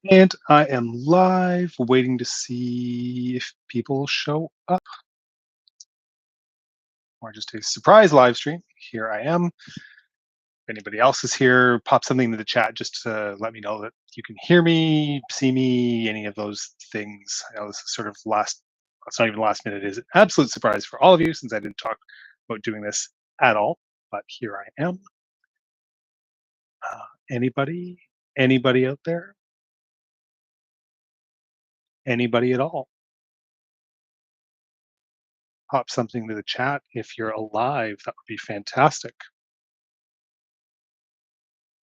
And I am live, waiting to see if people show up or just a surprise live stream. Here I am. If anybody else is here, pop something into the chat just to let me know that you can hear me, see me, any of those things. I know this is sort of last, it's not even last minute, it is an absolute surprise for all of you since I didn't talk about doing this at all. But here I am. Anybody? Anybody out there? Anybody at all? Pop something to the chat if you're alive. That would be fantastic.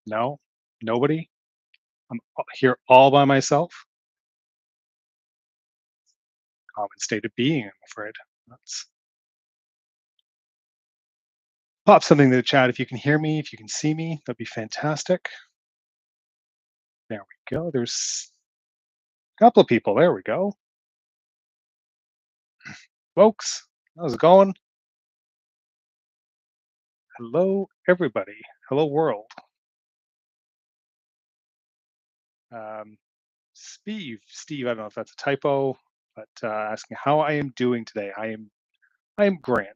No? Nobody? I'm here all by myself? Common state of being, I'm afraid. Let's pop something in the chat if you can hear me, if you can see me, that'd be fantastic. There we go. There's a couple of people. There we go. Folks, how's it going? Hello, everybody. Hello, world. Um, Steve, I don't know if that's a typo, but asking how I am doing today. I am grand.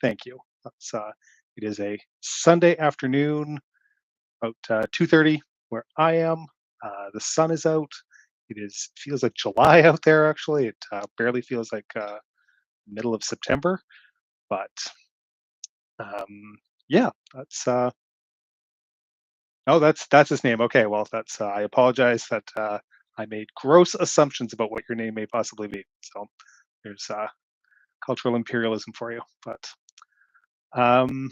Thank you. It is a Sunday afternoon, about 2:30 where I am. The sun is out. It is feels like July out there. Actually, it barely feels like middle of September. But yeah, that's oh, that's his name. Okay, well, that's I apologize that I made gross assumptions about what your name may possibly be. So there's cultural imperialism for you. But um,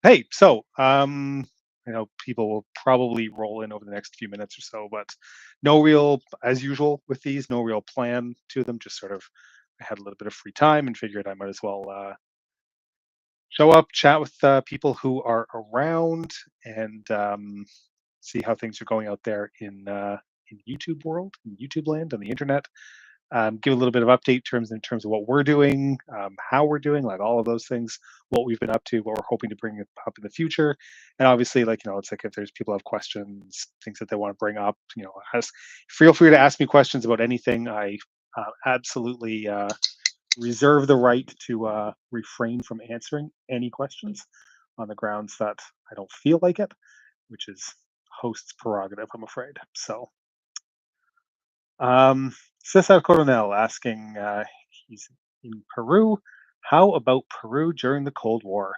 hey, so I know people will probably roll in over the next few minutes or so, but no real, as usual with these, no real plan to them. Just sort of, I had a little bit of free time and figured I might as well show up, chat with people who are around, and see how things are going out there in YouTube world, in YouTube land, on the internet. Give a little bit of update in terms of what we're doing, how we're doing, like all of those things, what we've been up to, what we're hoping to bring up in the future, and obviously, like it's like if there's people have questions, things that they want to bring up, feel free to ask me questions about anything. I absolutely reserve the right to refrain from answering any questions on the grounds that I don't feel like it, which is host's prerogative, I'm afraid. So. Cesar Coronel asking, he's in Peru. How about Peru during the Cold War?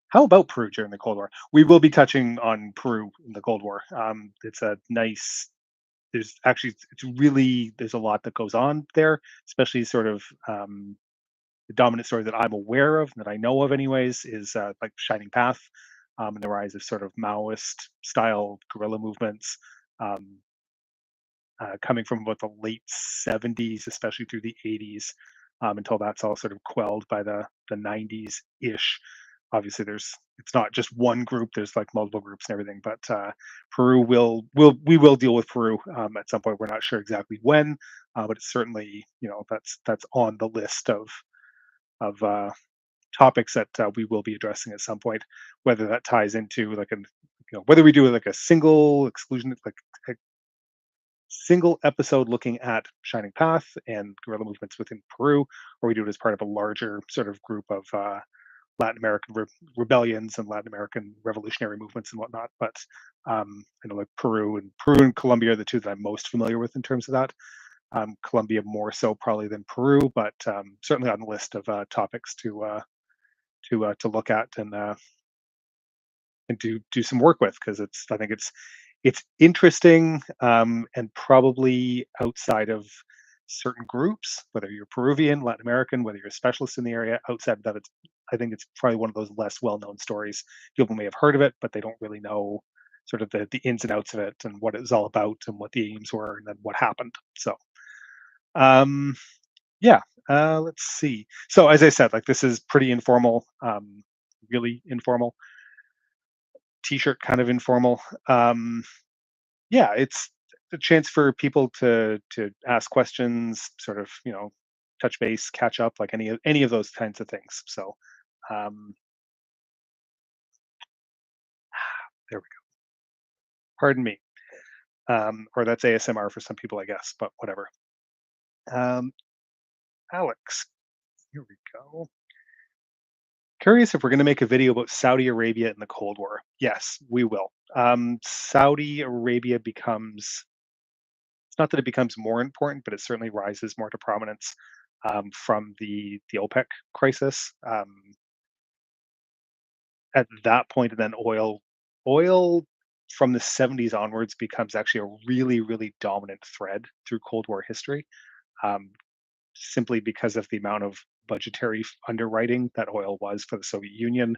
How about Peru during the Cold War? We will be touching on Peru in the Cold War. It's a nice. There's actually it's really there's a lot that goes on there, especially sort of the dominant story that I'm aware of, that I know of, anyways, is like Shining Path, and the rise of sort of Maoist style guerrilla movements. Um, Coming from about the late 70s, especially through the 80s, until that's all sort of quelled by the 90s ish. Obviously, it's not just one group. There's like multiple groups and everything. But Peru we will deal with Peru at some point. We're not sure exactly when, but it's certainly that's on the list of topics that we will be addressing at some point. Whether that ties into like an whether we do like a single exclusion like single episode looking at Shining Path and guerrilla movements within Peru, or we do it as part of a larger sort of group of Latin American rebellions and Latin American revolutionary movements and whatnot. But I know like Peru and Colombia are the two that I'm most familiar with in terms of that. Colombia more so probably than Peru, but certainly on the list of topics to look at and do some work with, because I think it's interesting, and probably outside of certain groups, whether you're Peruvian, Latin American, whether you're a specialist in the area. Outside of that, I think it's probably one of those less well-known stories. People may have heard of it, but they don't really know sort of the ins and outs of it and what it was all about and what the aims were and then what happened. So um, yeah, let's see. So as I said, like this is pretty informal, really informal t-shirt, kind of informal. Yeah, it's a chance for people to ask questions, sort of, touch base, catch up, like any of those kinds of things. So um, there we go. Pardon me. or that's ASMR for some people, I guess, but whatever. Um, Alex, here we go. Curious if we're going to make a video about Saudi Arabia in the Cold War. Yes, we will. Saudi Arabia becomes, it's not that it becomes more important, but it certainly rises more to prominence from the OPEC crisis. At that point, and then oil from the 70s onwards becomes actually a really, really dominant thread through Cold War history, um, simply because of the amount of budgetary underwriting that oil was for the Soviet Union,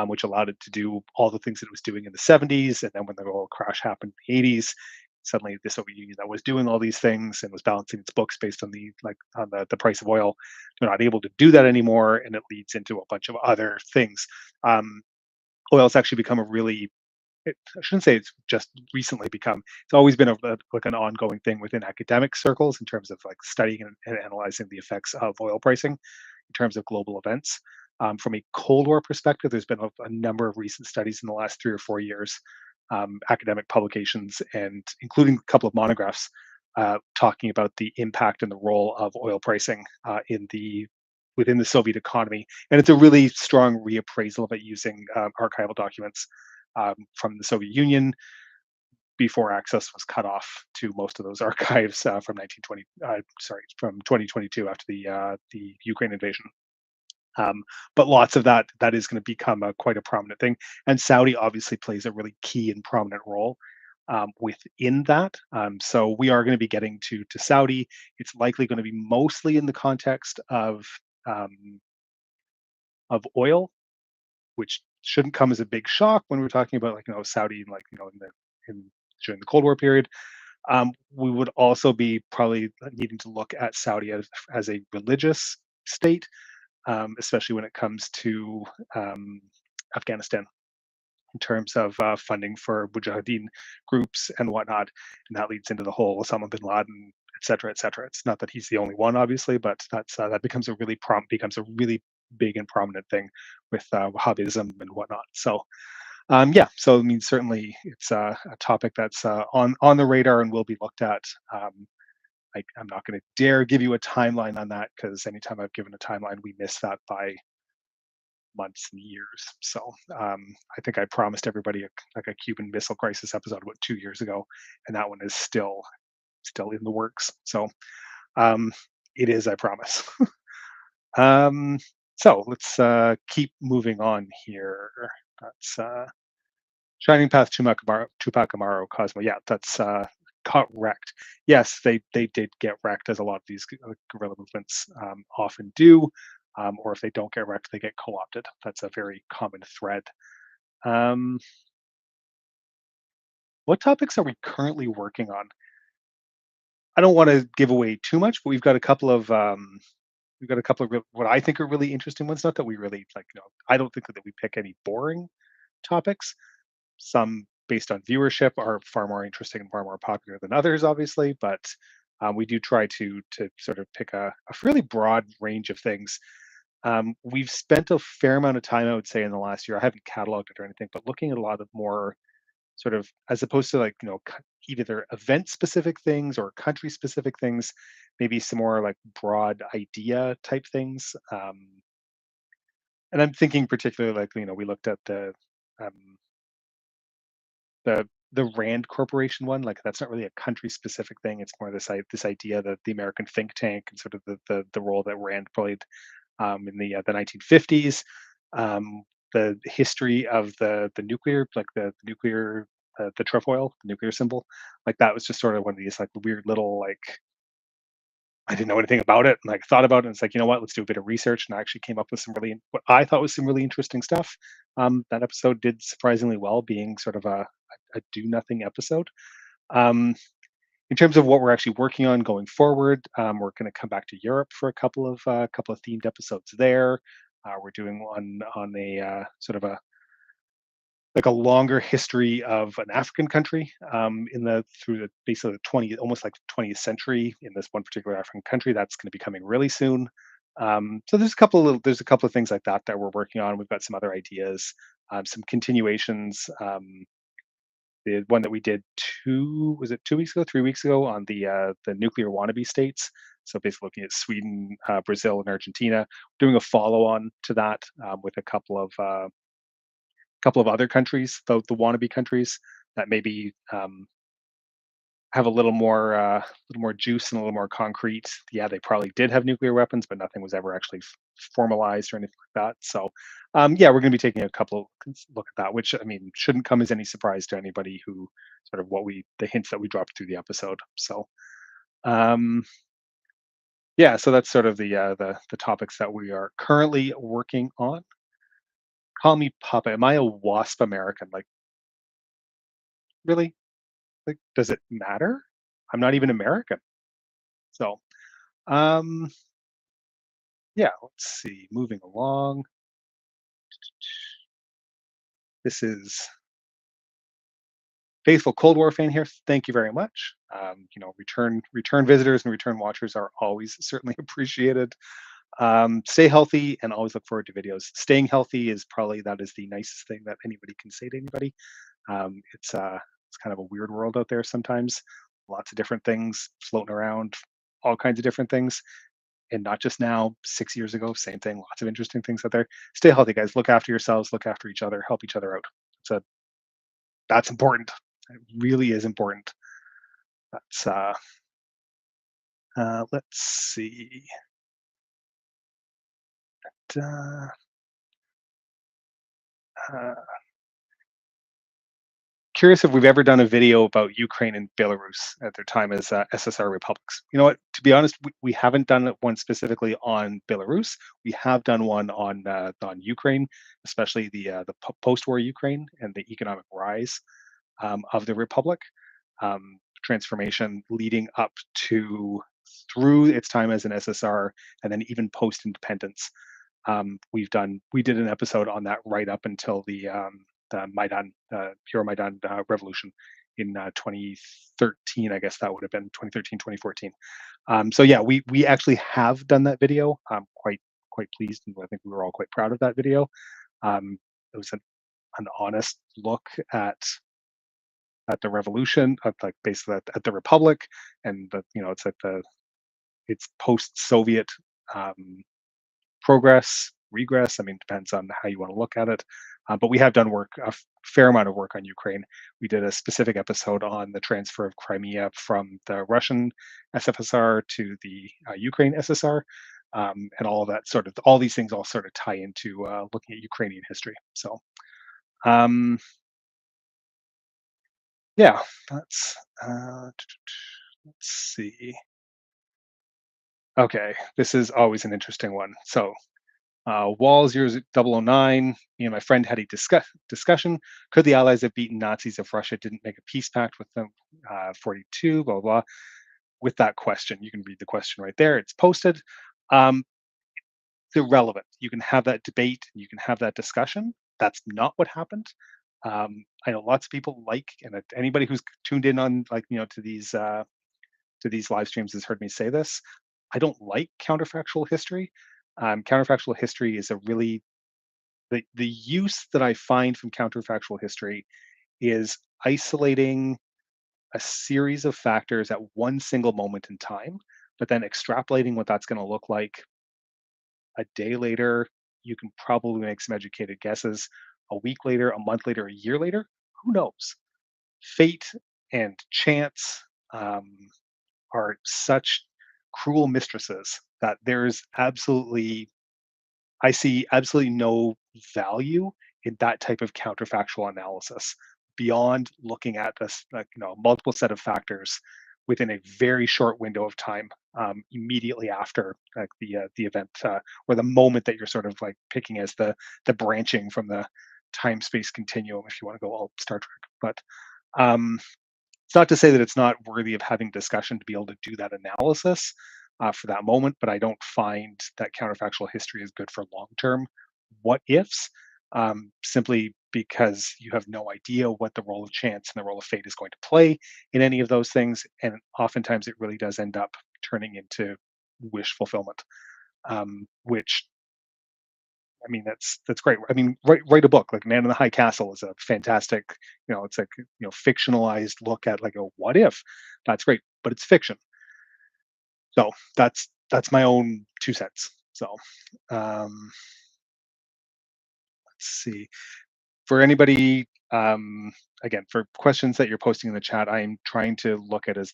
which allowed it to do all the things that it was doing in the 70s. And then when the oil crash happened in the 80s, suddenly the Soviet Union that was doing all these things and was balancing its books based on the price of oil, they're not able to do that anymore, and it leads into a bunch of other things. Um, Oil's actually become a really, I shouldn't say it's just recently become, it's always been like an ongoing thing within academic circles in terms of like studying and analyzing the effects of oil pricing in terms of global events. From a Cold War perspective, there's been a number of recent studies in the last 3 or 4 years, academic publications, and including a couple of monographs talking about the impact and the role of oil pricing in the within the Soviet economy. And it's a really strong reappraisal of it using archival documents from the Soviet Union before access was cut off to most of those archives from 1920. From 2022 after the Ukraine invasion. Um, but lots of that is going to become quite a prominent thing, and Saudi obviously plays a really key and prominent role within that. So we are going to be getting to Saudi. It's likely going to be mostly in the context um, of oil, which shouldn't come as a big shock when we're talking about like Saudi, like in during the Cold War period. We would also be probably needing to look at Saudi as a religious state, especially when it comes to um, Afghanistan in terms of funding for mujahideen groups and whatnot. And that leads into the whole Osama bin Laden, et cetera, et cetera. It's not that he's the only one, obviously, but that becomes a really big and prominent thing with Wahhabism and whatnot. So yeah, so I mean, certainly it's a topic that's on the radar and will be looked at. I'm not going to dare give you a timeline on that because anytime I've given a timeline, we miss that by months and years. So I think I promised everybody like a Cuban Missile Crisis episode about 2 years ago, and that one is still in the works. So um, it is, I promise. um, so let's keep moving on here. That's Shining Path Tupac Amaru Cosmo. Yeah, that's got wrecked. Yes, they did get wrecked, as a lot of these guerrilla movements often do. Or if they don't get wrecked, they get co-opted. That's a very common thread. Um, what topics are we currently working on? I don't want to give away too much, but we've got a couple of what I think are really interesting ones. Not that we really like, I don't think that we pick any boring topics. Some based on viewership are far more interesting and far more popular than others, obviously, but we do try to sort of pick a fairly broad range of things. We've spent a fair amount of time, I would say, in the last year. I haven't cataloged it or anything, but looking at a lot of more sort of, as opposed to like either event specific things or country specific things, maybe some more like broad idea type things. And I'm thinking particularly like we looked at um, the Rand Corporation one. Like that's not really a country specific thing. It's more this idea that the American think tank and sort of the role that Rand played in the 1950s, the history of the nuclear, like the nuclear, the trefoil, the nuclear symbol, like that was just sort of one of these like weird little like I didn't know anything about it, and like thought about it, and it's like let's do a bit of research, and I actually came up with some really what I thought was some really interesting stuff. That episode did surprisingly well, being sort of a do nothing episode. Um, in terms of what we're actually working on going forward, we're going to come back to Europe for a couple of themed episodes there. We're doing one on a sort of a like a longer history of an African country in the through the basically the 20th, almost like 20th century in this one particular African country. That's going to be coming really soon. So there's a couple of things like that we're working on. We've got some other ideas, some continuations. the one that we did 2 weeks ago, 3 weeks ago on the nuclear wannabe states. So basically looking at Sweden, Brazil, and Argentina, doing a follow on to that with a couple of other countries, the wannabe countries that maybe have a little more juice and a little more concrete. Yeah, they probably did have nuclear weapons, but nothing was ever actually formalized or anything like that. So, yeah, we're going to be taking a couple look at that, which I mean shouldn't come as any surprise to anybody who sort of the hints that we dropped through the episode. So, um, yeah, so that's sort of the topics that we are currently working on. Call me Papa. Am I a WASP American? Like, really? Like, does it matter? I'm not even American. So, um, yeah, let's see. Moving along. This is faithful Cold War fan here. Thank you very much. Return visitors and return watchers are always certainly appreciated. Stay healthy and always look forward to videos. Staying healthy is probably that is the nicest thing that anybody can say to anybody. It's kind of a weird world out there sometimes. Lots of different things floating around, all kinds of different things. And not just now, 6 years ago, same thing. Lots of interesting things out there. Stay healthy, guys. Look after yourselves. Look after each other. Help each other out. So that's important. It really is important. That's let's see. Uh, uh, Curious if we've ever done a video about Ukraine and Belarus at their time as SSR republics. You know what? To be honest, we haven't done one specifically on Belarus. We have done one on Ukraine, especially the post-war Ukraine and the economic rise of the republic, transformation leading up to through its time as an SSR, and then even post-independence. We did an episode on that right up until the Maidan, Euromaidan revolution in 2013. I guess that would have been 2013, 2014. So yeah, we actually have done that video. I'm quite pleased, and I think we were all quite proud of that video. It was an honest look at the revolution, at like basically at the republic, and it's like it's post-Soviet um, progress, regress. I mean, depends on how you want to look at it. But we have done fair amount of work on Ukraine. We did a specific episode on the transfer of Crimea from the Russian SFSR to the Ukraine SSR, and all these things all sort of tie into looking at Ukrainian history. So, um, yeah, that's. Let's see. Okay, this is always an interesting one. So Wall 0009, me and my friend had a discussion. Could the Allies have beaten Nazis if Russia didn't make a peace pact with them? 42, blah, blah, blah. With that question, you can read the question right there. It's posted. Um, it's irrelevant. You can have that debate. You can have that discussion. That's not what happened. I know lots of people and anybody who's tuned in on to these live streams has heard me say this. I don't like counterfactual history. Counterfactual history is a really the use that I find from counterfactual history is isolating a series of factors at one single moment in time, but then extrapolating what that's going to look like a day later. You can probably make some educated guesses. A week later, a month later, a year later, who knows? Fate and chance are such cruel mistresses that I see absolutely no value in that type of counterfactual analysis beyond looking at this, like, multiple set of factors within a very short window of time, immediately after like the event or the moment that you're sort of like picking as the branching from the time space continuum, if you want to go all Star Trek. But um, it's not to say that it's not worthy of having discussion to be able to do that analysis for that moment, but I don't find that counterfactual history is good for long term what ifs, simply because you have no idea what the role of chance and the role of fate is going to play in any of those things. And oftentimes it really does end up turning into wish fulfillment, which I mean, that's great. I mean, write a book like Man in the High Castle is a fantastic, it's like fictionalized look at like a what if. That's great, but it's fiction. So that's my own 2 cents. So um, let's see. For anybody, again, for questions that you're posting in the chat, I'm trying to look at as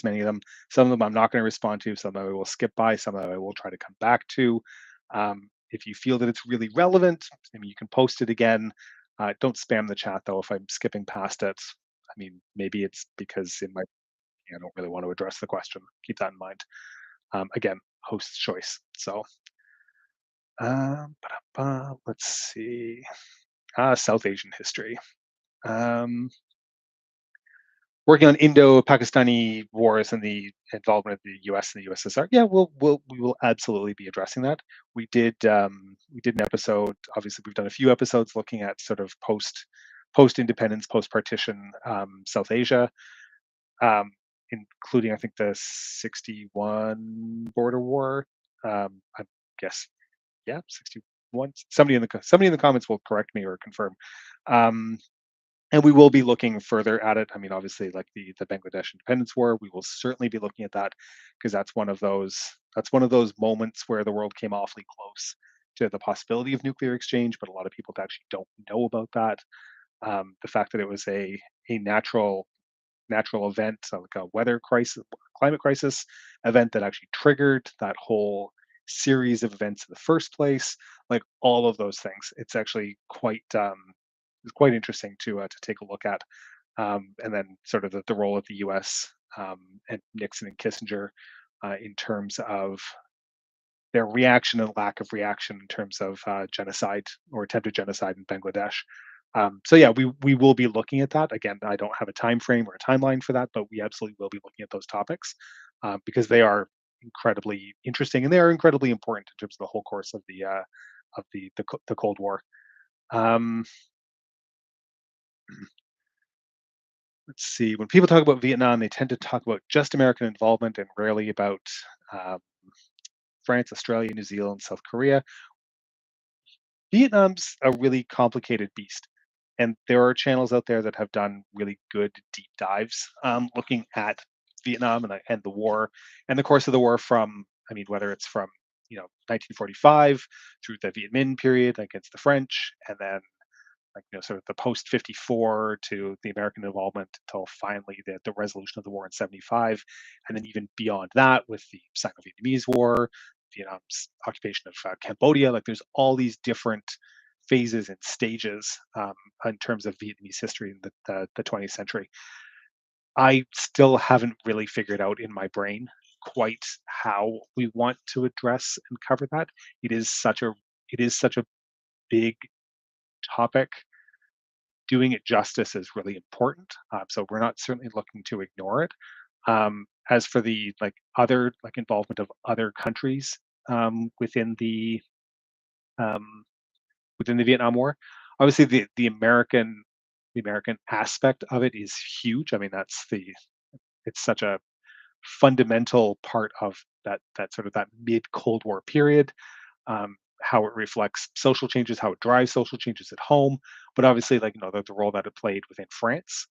many of them. Some of them I'm not going to respond to. Some of them I will skip by. Some of them I will try to come back to. If you feel that it's really relevant, I mean, you can post it again. Don't spam the chat though. If I'm skipping past it, I mean, maybe it's because I don't really want to address the question. Keep that in mind. Again, host's choice. So let's see. South Asian history. Um, Working on Indo-Pakistani wars and the involvement of the U.S. and the USSR. Yeah, we will absolutely be addressing that. We did an episode. Obviously, we've done a few episodes looking at sort of post independence, post partition South Asia, um, including I think the '61 border war. I guess yeah, '61. Somebody in the comments will correct me or confirm. Um, and we will be looking further at it. I mean, obviously, like the Bangladesh Independence War, we will certainly be looking at that because that's one of those moments where the world came awfully close to the possibility of nuclear exchange, but a lot of people actually don't know about that. The fact that it was a natural event, so like a weather crisis, climate crisis event that actually triggered that whole series of events in the first place, like all of those things. It's quite interesting to take a look at, and then sort of the role of the U.S. And Nixon and Kissinger in terms of their reaction and lack of reaction in terms of genocide or attempted genocide in Bangladesh. So yeah, we will be looking at that again. I don't have a time frame or a timeline for that, but we absolutely will be looking at those topics because they are incredibly interesting and they are incredibly important in terms of the whole course of the Cold War. Um, let's see. When people talk about Vietnam, they tend to talk about just American involvement and rarely about um, France, Australia, New Zealand, South Korea. Vietnam's a really complicated beast, and there are channels out there that have done really good deep dives looking at Vietnam and the war and the course of the war from, I mean, whether it's from 1945 through the Viet Minh period against the French, and then like sort of the post 54 to the American involvement until finally the resolution of the war in 75, and then even beyond that with the Sino-Vietnamese War, Vietnam's occupation of Cambodia. Like there's all these different phases and stages in terms of Vietnamese history in the 20th century. I still haven't really figured out in my brain quite how we want to address and cover that. It is such a big topic. Doing it justice is really important. So we're not certainly looking to ignore it. As for the like other like involvement of other countries um, within the um, within the Vietnam War, obviously the American aspect of it is huge. I mean, it's such a fundamental part of that sort of that mid Cold War period, how it reflects social changes, how it drives social changes at home, but obviously, like the role that it played within France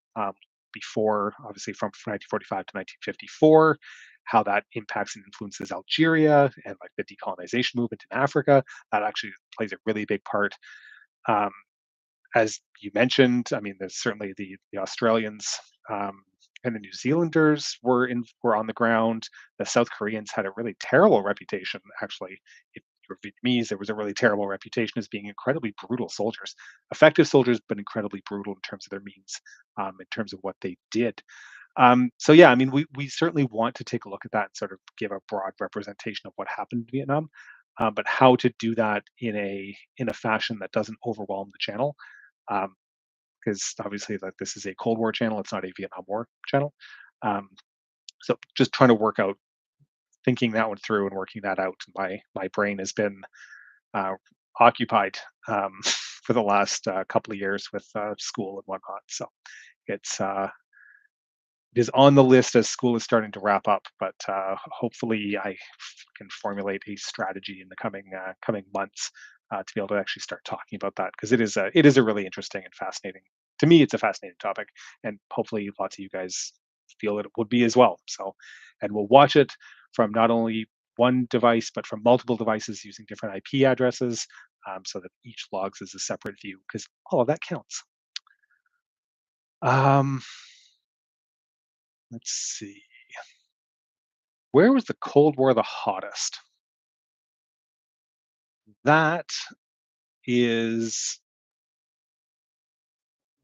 before, obviously from 1945 to 1954, how that impacts and influences Algeria and like the decolonization movement in Africa. That actually plays a really big part. Um, as you mentioned, I mean, there's certainly the Australians and the New Zealanders were on the ground. The South Koreans had a really terrible reputation, actually. If you were Vietnamese, there was a really terrible reputation as being incredibly brutal soldiers, effective soldiers, but incredibly brutal in terms of their means, in terms of what they did. So yeah, I mean, we certainly want to take a look at that and sort of give a broad representation of what happened in Vietnam, but how to do that in a fashion that doesn't overwhelm the channel, because obviously like this is a Cold War channel, it's not a Vietnam War channel. Um, so just trying to work out, thinking that one through and working that out. My brain has been uh, occupied for the last couple of years with school and whatnot. So it's it is on the list as school is starting to wrap up, but hopefully I can formulate a strategy in the coming months to be able to actually start talking about that, because it is a really interesting and fascinating. To me, it's a fascinating topic, and hopefully, lots of you guys feel that it would be as well. So, and we'll watch it from not only one device but from multiple devices using different IP addresses, so that each logs is a separate view, because all of that counts. Um, let's see. Where was the Cold War the hottest? That is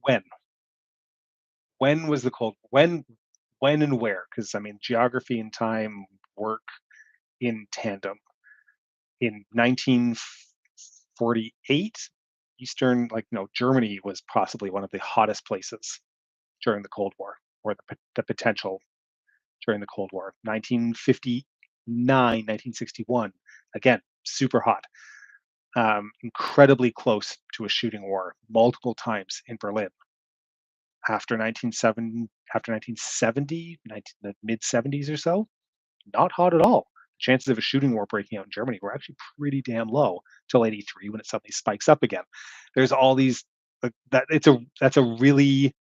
when. When was the Cold when and where? Because I mean, geography and time work in tandem. In 1948, Eastern, like no, Germany was possibly one of the hottest places during the Cold War, or the potential during the Cold War. 1959, 1961, again, super hot. Incredibly close to a shooting war multiple times in Berlin. After 1970, the mid 70s or so, not hot at all. Chances of a shooting war breaking out in Germany were actually pretty damn low till '83, when it suddenly spikes up again. There's all these, that's a really, I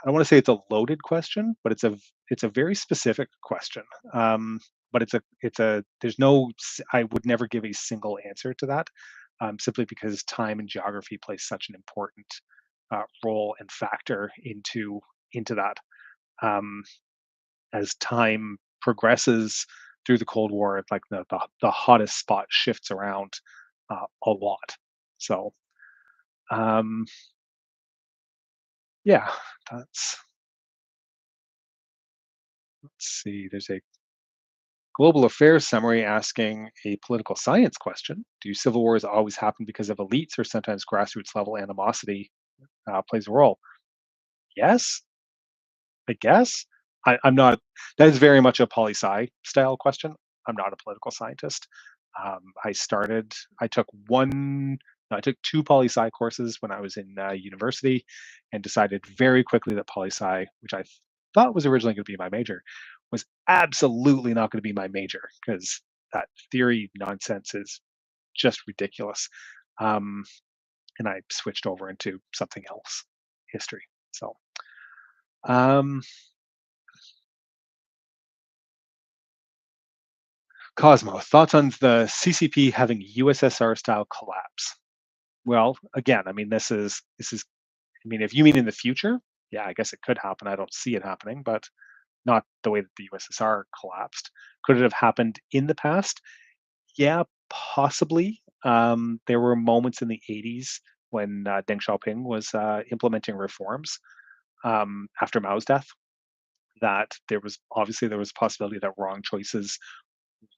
don't want to say it's a loaded question, but it's a very specific question. But there's no I would never give a single answer to that, simply because time and geography plays such an important role and factor into that. Um, as time progresses through the Cold War, like the hottest spot shifts around a lot. So um, yeah, that's let's see. There's a global affairs summary asking a political science question. Do civil wars always happen because of elites, or sometimes grassroots level animosity plays a role? Yes, I guess. I'm not. That is very much a poli sci style question. I'm not a political scientist. I took one. No, I took two poli sci courses when I was in university, and decided very quickly that poli sci, which I thought was originally going to be my major, was absolutely not going to be my major, because that theory nonsense is just ridiculous. Um, and I switched over into something else, history. So, um, Cosmo, thoughts on the CCP having USSR style collapse? Well, again, I mean, this is. I mean, if you mean in the future, yeah, I guess it could happen. I don't see it happening, but not the way that the USSR collapsed. Could it have happened in the past? Yeah, possibly. There were moments in the '80s when Deng Xiaoping was implementing reforms after Mao's death. That there was a possibility that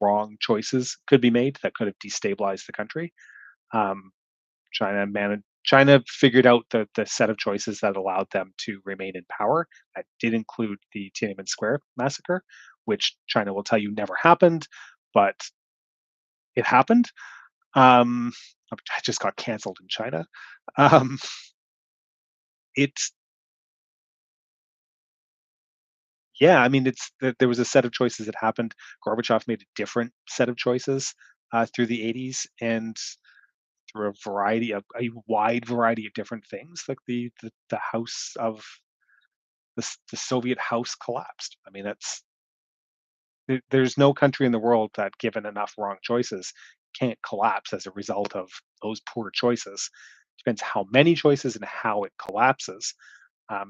wrong choices could be made that could have destabilized the country. Um, China figured out the set of choices that allowed them to remain in power. That did include the Tiananmen Square massacre, which China will tell you never happened, but it happened. Um, I just got canceled in China. Um, it's Yeah, I mean, there was a set of choices that happened. Gorbachev made a different set of choices through the '80s, and through a wide variety of different things, like the house of the Soviet house collapsed. I mean, there's no country in the world that, given enough wrong choices, can't collapse as a result of those poor choices. Depends how many choices and how it collapses.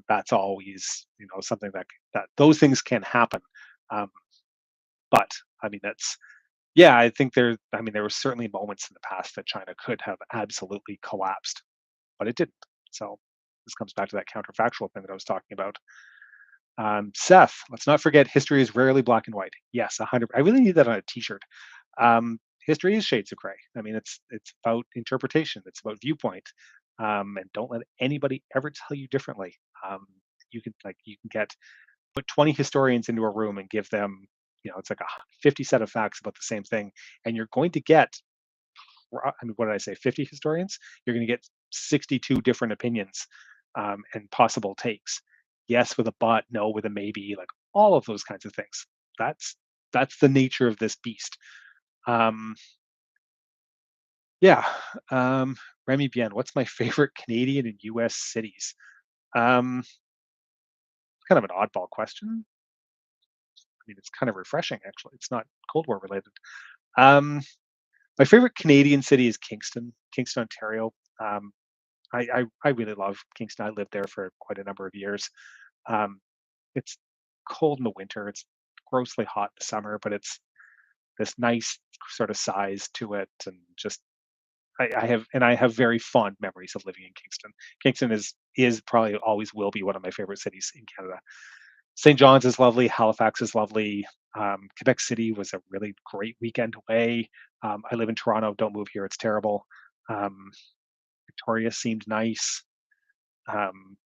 That's always, something that those things can happen. Um, but I mean, yeah, I think there were certainly moments in the past that China could have absolutely collapsed, but it didn't. So this comes back to that counterfactual thing that I was talking about. Seth, let's not forget, history is rarely black and white. Yes, 100. I really need that on a T-shirt. History is shades of gray. I mean, it's about interpretation. It's about viewpoint, and don't let anybody ever tell you differently. Um, you can put 20 historians into a room and give them, it's like a 50 set of facts about the same thing, and you're going to get, I mean, what did I say? 50 historians? You're going to get 62 different opinions, and possible takes. Yes with a but, no with a maybe, like all of those kinds of things. That's that's the nature of this beast. Um, Yeah. Remy Bien, what's my favorite Canadian and US cities? Kind of an oddball question. I mean, it's kind of refreshing, actually. It's not Cold War related. Um, my favorite Canadian city is Kingston, Ontario. Um, I really love Kingston. I lived there for quite a number of years. Um, it's cold in the winter. It's grossly hot in the summer, but it's this nice sort of size to it, and just I have very fond memories of living in Kingston. Kingston is probably always will be one of my favorite cities in Canada. St. John's is lovely. Halifax is lovely. Quebec City was a really great weekend away. I live in Toronto. Don't move here. It's terrible. Um, Victoria seemed nice. Um,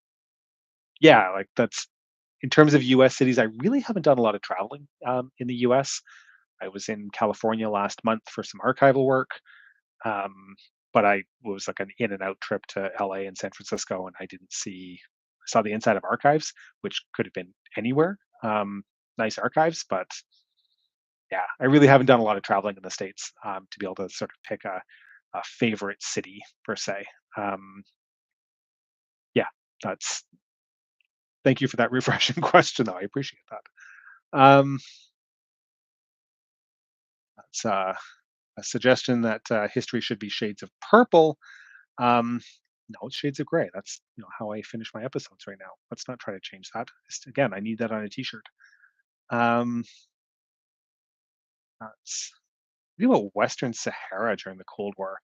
yeah, like that's in terms of US cities, I really haven't done a lot of traveling in the US. I was in California last month for some archival work. Um, but I was like an in and out trip to LA and San Francisco, and I didn't see saw the inside of archives, which could have been anywhere. Nice archives, but yeah, I really haven't done a lot of traveling in the states to be able to sort of pick a favorite city per se. Um, yeah, that's thank you for that refreshing question, though. I appreciate that. That's a suggestion that history should be shades of purple. Um, no, it's shades of gray. That's how I finish my episodes right now. Let's not try to change that. Again, I need that on a t-shirt. Um, let's do about Western Sahara during the Cold War.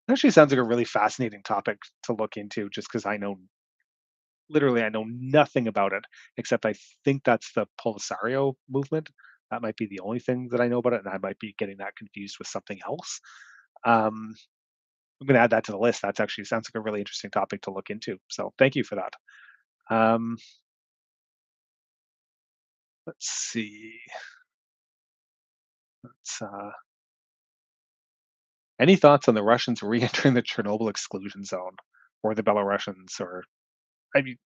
It actually sounds like a really fascinating topic to look into, just because I know nothing about it, except I think that's the Polisario movement. That might be the only thing that I know about it, and I might be getting that confused with something else. Um, I'm going to add that to the list. That's actually sounds like a really interesting topic to look into. So thank you for that. Um, let's see. Let's, any thoughts on the Russians re-entering the Chernobyl exclusion zone, or the Belarusians, or I mean,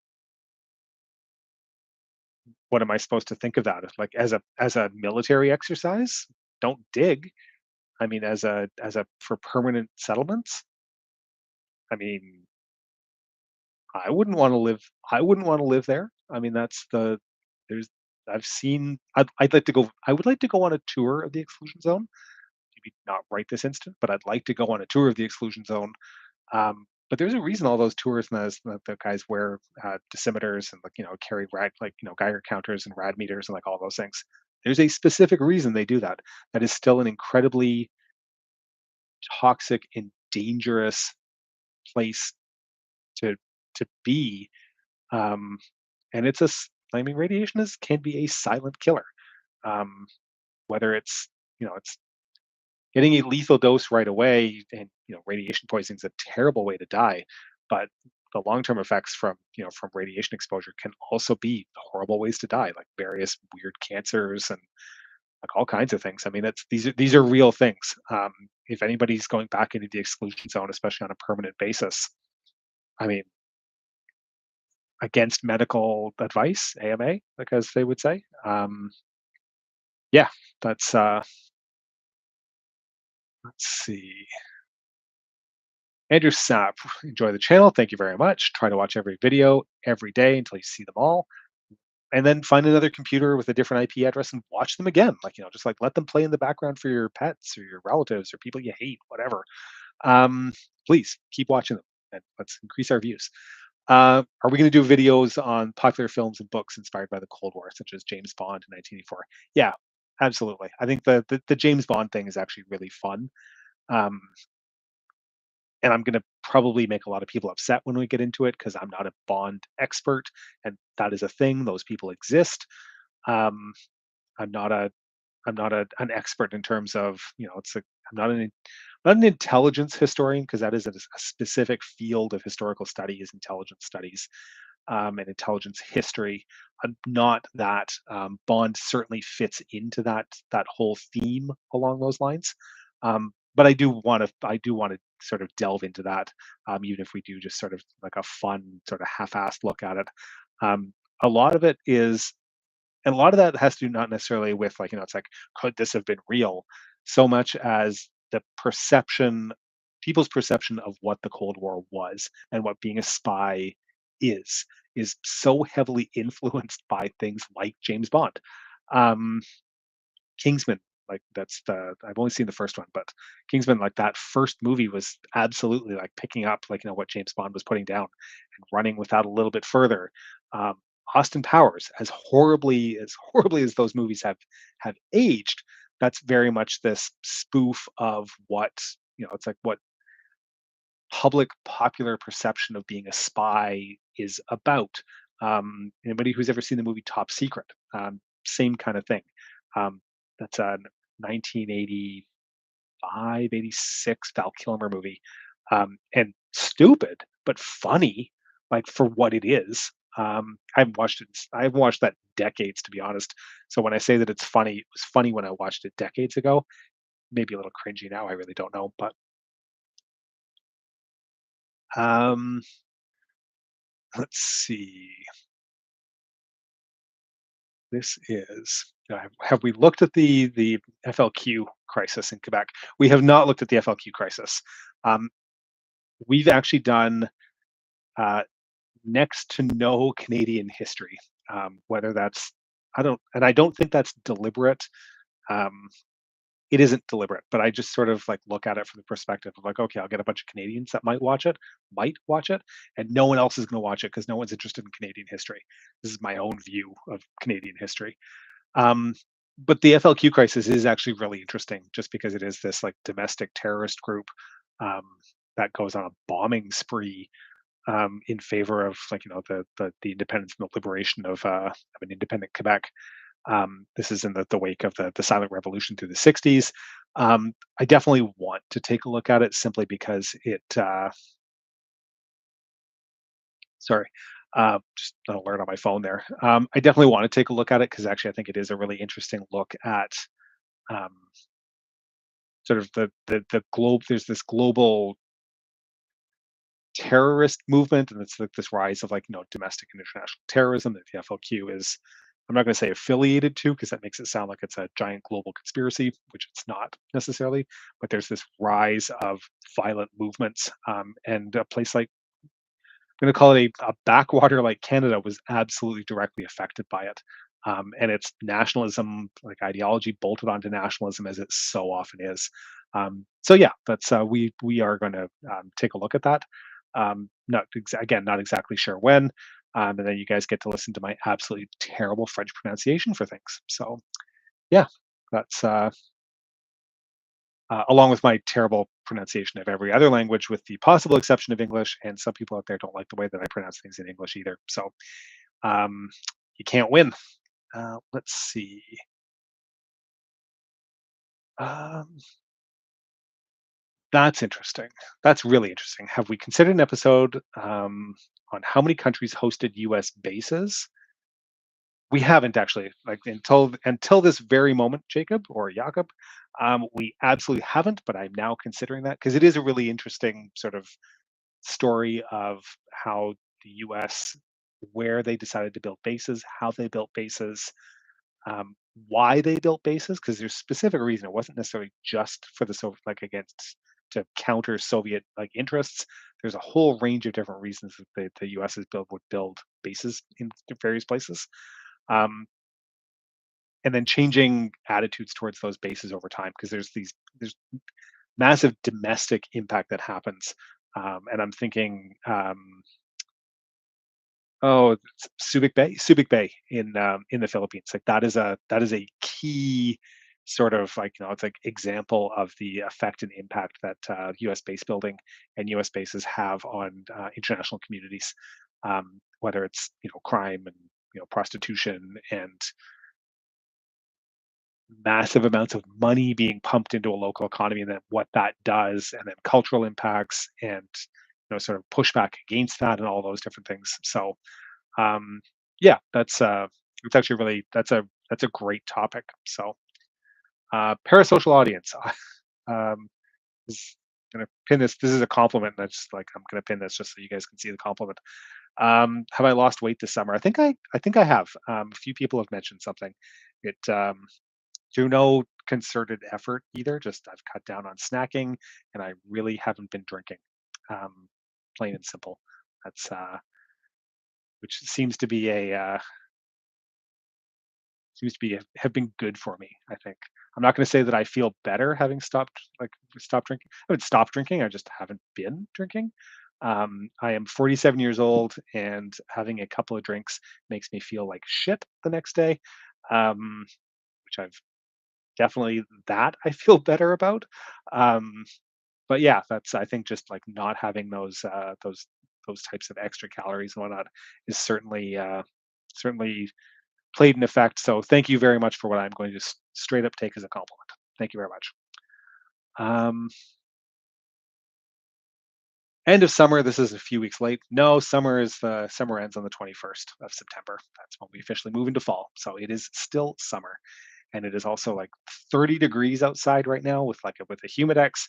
what am I supposed to think of that? Like as a military exercise? Don't dig. I mean, as a for permanent settlements. I mean, I wouldn't want to live. I wouldn't want to live there. I mean, that's the there's. I've seen. I'd like to go. I would like to go on a tour of the exclusion zone. Maybe not right this instant, but I'd like to go on a tour of the exclusion zone. But there's a reason all those tourists and the guys wear dosimeters and carry rad Geiger counters and rad meters and like all those things. There's a specific reason they do that. That is still an incredibly toxic and dangerous place to be. Um, and I mean, radiation is can be a silent killer. Um, whether it's getting a lethal dose right away, and radiation poisoning is a terrible way to die, but the long-term effects from radiation exposure can also be horrible ways to die, like various weird cancers and like all kinds of things. I mean, it's these are real things. If anybody's going back into the exclusion zone, especially on a permanent basis, I mean, against medical advice, AMA, like as they would say. Yeah, that's let's see. Andrew Sapp, enjoy the channel. Thank you very much. Try to watch every video every day until you see them all. And then find another computer with a different IP address and watch them again. Like, just like let them play in the background for your pets or your relatives or people you hate, whatever. Um, please keep watching them and let's increase our views. Are we going to do videos on popular films and books inspired by the Cold War, such as James Bond in 1984? Yeah, absolutely. I think the James Bond thing is actually really fun. Um, and I'm going to probably make a lot of people upset when we get into it because I'm not a Bond expert, and that is a thing. Those people exist. Um, I'm not a an expert in terms of it's a I'm not an intelligence historian because that is a specific field of historical study is intelligence studies and intelligence history. Not that Bond certainly fits into that whole theme along those lines. But I do want to sort of delve into that, even if we do just sort of like a fun sort of half-assed look at it. A lot of it is and a lot of that has to do not necessarily with like it's like could this have been real so much as the perception people's perception of what the Cold War was and what being a spy is is so heavily influenced by things like James Bond. Um, Kingsman, like that's the I've only seen the first one, but Kingsman, like that first movie was absolutely like picking up like what James Bond was putting down and running with that a little bit further. Um, Austin Powers, as horribly as those movies have aged, that's very much this spoof of what it's like what public popular perception of being a spy is about. Anybody who's ever seen the movie Top Secret, same kind of thing. Um, that's a 1985, 86 Val Kilmer movie, and stupid but funny, like for what it is. I haven't watched it. I haven't watched that in decades, to be honest. So when I say that it's funny, it was funny when I watched it decades ago. Maybe a little cringy now. I really don't know, but um, let's see. This is have we looked at the FLQ crisis in Quebec? We have not looked at the FLQ crisis. Um, we've actually done uh, next to no Canadian history, whether that's I don't think that's deliberate. Um, it isn't deliberate, but I just sort of like look at it from the perspective of like, okay, I'll get a bunch of Canadians that might watch it, and no one else is going to watch it because no one's interested in Canadian history. This is my own view of Canadian history. Um, but the FLQ crisis is actually really interesting just because it is this like domestic terrorist group um, that goes on a bombing spree in favor of like the independence and the liberation of an independent Quebec. This is in the wake of the silent revolution through the 60s. I definitely want to take a look at it simply because sorry, just an alert on my phone there. I definitely want to take a look at it because actually I think it is a really interesting look at um, sort of the globe. There's this global terrorist movement, and it's like this rise of like domestic and international terrorism that the FLQ is. I'm not going to say affiliated to because that makes it sound like it's a giant global conspiracy, which it's not necessarily. But there's this rise of violent movements, and a place like I'm going to call it a backwater like Canada was absolutely directly affected by it. And it's nationalism, like ideology, bolted onto nationalism as it so often is. So yeah, that's we are going to take a look at that. Again, not exactly sure when, and then you guys get to listen to my absolutely terrible French pronunciation for things. So yeah, that's along with my terrible pronunciation of every other language, with the possible exception of English. And some people out there don't like the way that I pronounce things in English either. So um, you can't win. Let's see. Um, that's interesting. That's really interesting. Have we considered an episode on how many countries hosted U.S. bases? We haven't actually, like until this very moment, Jacob or Jakob. We absolutely haven't, but I'm now considering that because it is a really interesting sort of story of how the U.S. where they decided to build bases, how they built bases, um, why they built bases, because there's specific reason. It wasn't necessarily just for the Soviet, like against to counter Soviet like interests. There's a whole range of different reasons that the U.S. would build bases in various places, um, and then changing attitudes towards those bases over time because there's massive domestic impact that happens. And I'm thinking, oh, it's Subic Bay in the Philippines. Like that is a key sort of like it's like example of the effect and impact that U.S. base building and U.S. bases have on international communities, whether it's crime and prostitution and massive amounts of money being pumped into a local economy, and then what that does, and then cultural impacts and sort of pushback against that, and all those different things. So um, yeah, that's it's actually really that's a great topic. So parasocial audience. um, is gonna pin this. This is a compliment. That's like I'm gonna pin this just so you guys can see the compliment. Have I lost weight this summer? I think I have. A few people have mentioned something. It through no concerted effort either. Just I've cut down on snacking, and I really haven't been drinking. Um, Plain and simple. That's which seems to be have been good for me. I think I'm not going to say that I feel better having stopped drinking. I haven't stopped drinking. I just haven't been drinking. I am 47 years old, and having a couple of drinks makes me feel like shit the next day, um, which I've definitely that I feel better about. Um, but yeah, that's I think just like not having those types of extra calories and whatnot is certainly played an effect. So thank you very much for what I'm going to straight up take as a compliment. Thank you very much. Um, End of summer. This is a few weeks late. No, summer ends on the 21st of September. That's when we officially move into fall. So it is still summer, and it is also like 30 degrees outside right now with a humidex.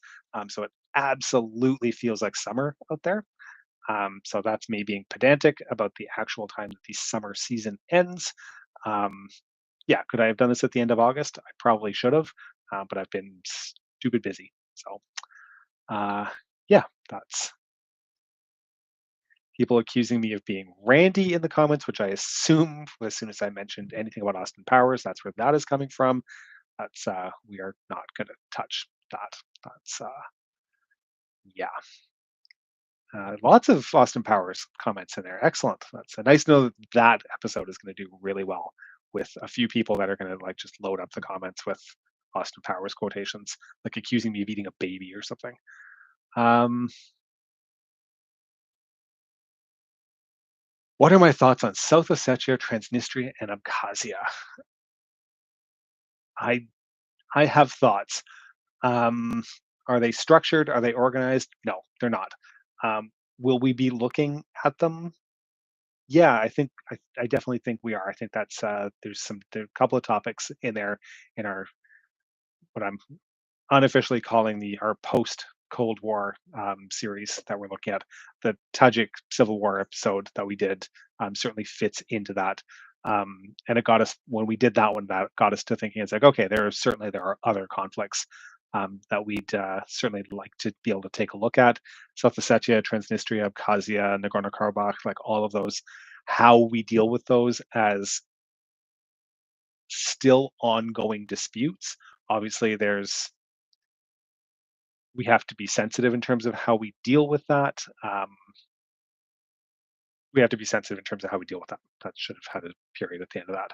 So it absolutely feels like summer out there. So that's me being pedantic about the actual time that the summer season ends. Um, yeah, could I have done this at the end of August? I probably should have, but I've been stupid busy. So uh, yeah, that's people accusing me of being randy in the comments, which I assume as soon as I mentioned anything about Austin Powers, that's where that is coming from. That's we are not going to touch that. That's yeah. Lots of Austin Powers comments in there. Excellent. That's nice to know that that episode is going to do really well with a few people that are going to like just load up the comments with Austin Powers quotations, like accusing me of eating a baby or something. Um, what are my thoughts on South Ossetia, Transnistria, and Abkhazia? I I have thoughts. Um, are they structured? Are they organized? No, they're not. Will we be looking at them? Yeah, I definitely think we are. I think that's there are a couple of topics in there in our what I'm unofficially calling the our post Cold War series that we're looking at. The Tajik Civil War episode that we did certainly fits into that. And it got us when we did that one. That got us to thinking. It's like okay, there are other conflicts that we'd certainly like to be able to take a look at. South Ossetia, Transnistria, Abkhazia, Nagorno Karabakh, like all of those. How we deal with those as still ongoing disputes. Obviously, there's we have to be sensitive in terms of how we deal with that. We have to be sensitive in terms of how we deal with that. That should have had a period at the end of that.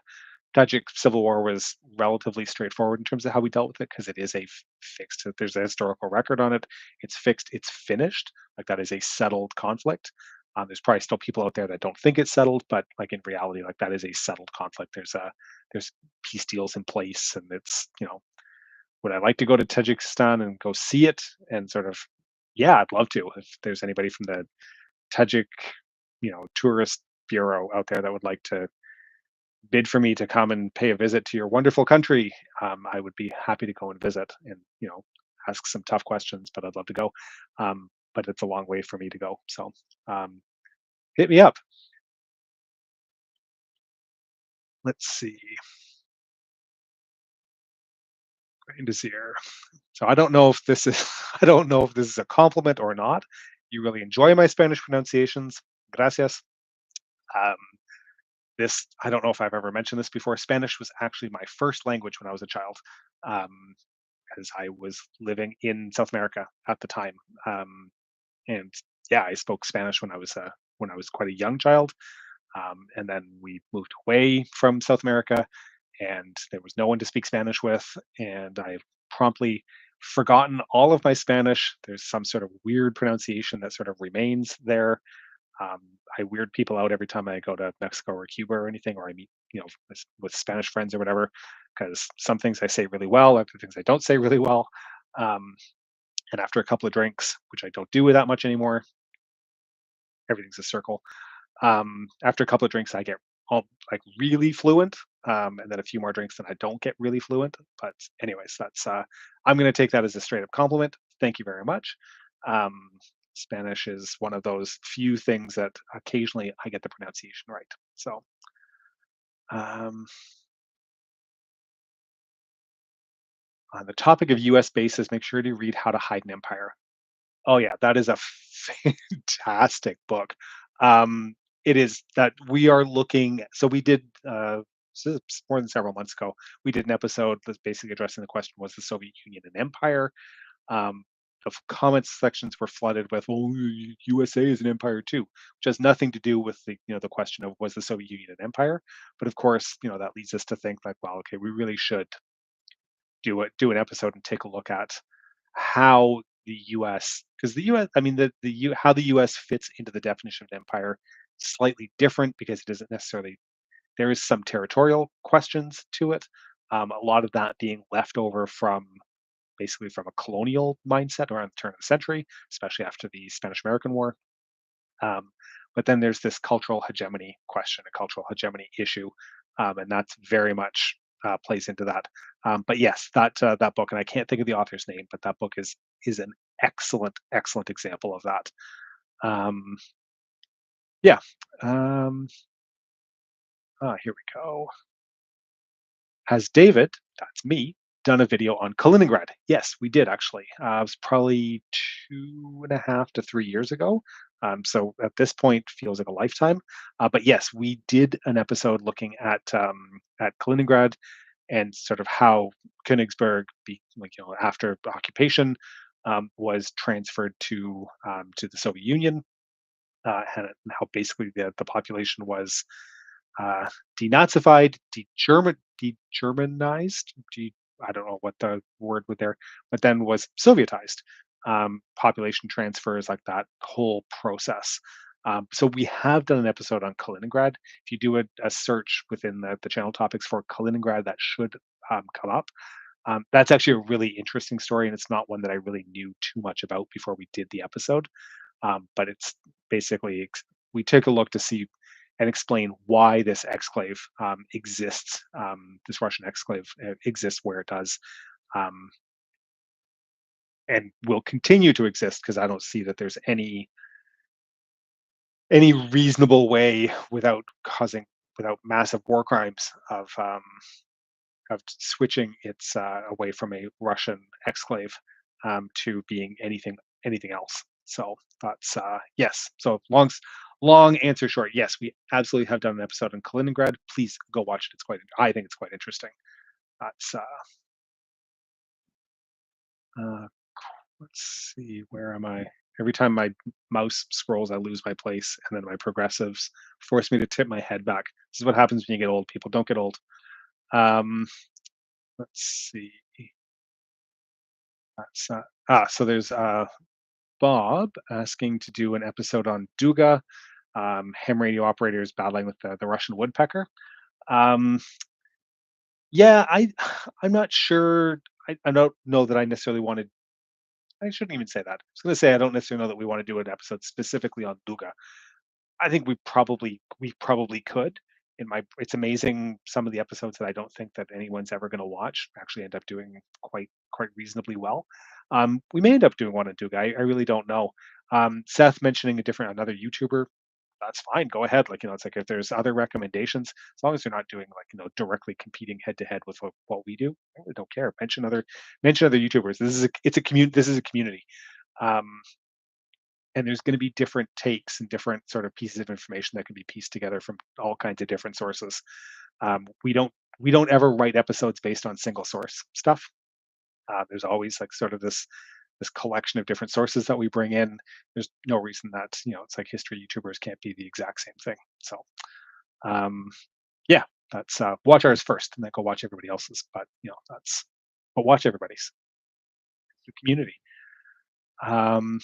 Tajik Civil War was relatively straightforward in terms of how we dealt with it because it is fixed. There's a historical record on it. It's fixed. It's finished. Like that is a settled conflict. There's probably still people out there that don't think it's settled, but like in reality, like that is a settled conflict. There's peace deals in place, and it's would I like to go to Tajikistan and go see it and sort of yeah, I'd love to. If there's anybody from the Tajik, tourist bureau out there that would like to bid for me to come and pay a visit to your wonderful country, I would be happy to go and visit and ask some tough questions. But I'd love to go. But it's a long way for me to go. So um, hit me up. Let's see. Great to see her. So I don't know if this is I don't know if this is a compliment or not. You really enjoy my Spanish pronunciations. Gracias. Um, this I don't know if I've ever mentioned this before. Spanish was actually my first language when I was a child, because I was living in South America at the time, and yeah, I spoke Spanish when I was quite a young child, and then we moved away from South America, and there was no one to speak Spanish with, and I promptly forgotten all of my Spanish. There's some sort of weird pronunciation that sort of remains there. Um, I weird people out every time I go to Mexico or Cuba or anything, or I meet, with Spanish friends or whatever, because some things I say really well, other things I don't say really well. Um, and after a couple of drinks, which I don't do that much anymore, everything's a circle. After a couple of drinks, I get all like really fluent, and then a few more drinks, and I don't get really fluent. But anyways, that's I'm going to take that as a straight up compliment. Thank you very much. Um, Spanish is one of those few things that occasionally I get the pronunciation right. So um, On the topic of US bases, make sure to read How to Hide an Empire. Oh yeah, that is a fantastic book. Um, it is that we are looking. So we did. More than several months ago, we did an episode that's basically addressing the question: Was the Soviet Union an empire? Um, the comments sections were flooded with, "Well, USA is an empire too," which has nothing to do with the question of was the Soviet Union an empire. But of course, that leads us to think like, well, okay, we really should do an episode and take a look at how the US, because the US, I mean, how the US fits into the definition of an empire, slightly different because it isn't necessarily, there is some territorial questions to it. A lot of that being left over from basically from a colonial mindset around the turn of the century, especially after the Spanish American War. Um, but then there's this cultural hegemony question, a cultural hegemony issue, and that's very much plays into that. But yes, that book, and I can't think of the author's name, but that book is an excellent example of that. Um, yeah. Um, Here we go. Has David, that's me, done a video on Kaliningrad? Yes, we did actually. It was probably 2.5 to 3 years ago. So at this point, feels like a lifetime. But yes, we did an episode looking at Kaliningrad and sort of how Königsberg, after occupation, was transferred to the Soviet Union, and how basically the population was denazified, de-Germanized. I don't know what the word would there, but then was Sovietized. Population transfers, like that whole process. So we have done an episode on Kaliningrad. If you do a search within the channel topics for Kaliningrad, that should come up. That's actually a really interesting story, and it's not one that I really knew too much about before we did the episode. But it's basically we take a look to see and explain why this exclave exists, this Russian exclave exists where it does, um, and will continue to exist because I don't see that there's any reasonable way without massive war crimes of switching its away from a Russian exclave to being anything else. So that's yes. So long answer short. Yes, we absolutely have done an episode on Kaliningrad. Please go watch it. I think it's quite interesting. That's uh, let's see. Where am I? Every time my mouse scrolls, I lose my place, and then my progressives force me to tip my head back. This is what happens when you get old. People don't get old. Um, let's see. So there's Bob asking to do an episode on Duga, ham radio operators battling with the Russian woodpecker. Um, yeah, I'm not sure. I don't know that I necessarily wanted. I shouldn't even say that. I was going to say I don't necessarily know that we want to do an episode specifically on Duga. I think we probably could. It's amazing some of the episodes that I don't think that anyone's ever going to watch actually end up doing quite reasonably well. We may end up doing one on Duga. I really don't know. Seth mentioning another YouTuber, that's fine. Go ahead. Like, it's like if there's other recommendations, as long as they're not doing like directly competing head to head with what we do, I really don't care. Mention other YouTubers. This is a community. Um, and there's going to be different takes and different sort of pieces of information that can be pieced together from all kinds of different sources. We don't ever write episodes based on single source stuff. There's always like sort of this collection of different sources that we bring in. There's no reason that it's like history YouTubers can't be the exact same thing. So um, yeah, that's watch ours first and then go watch everybody else's. But watch everybody's. It's the community. Um,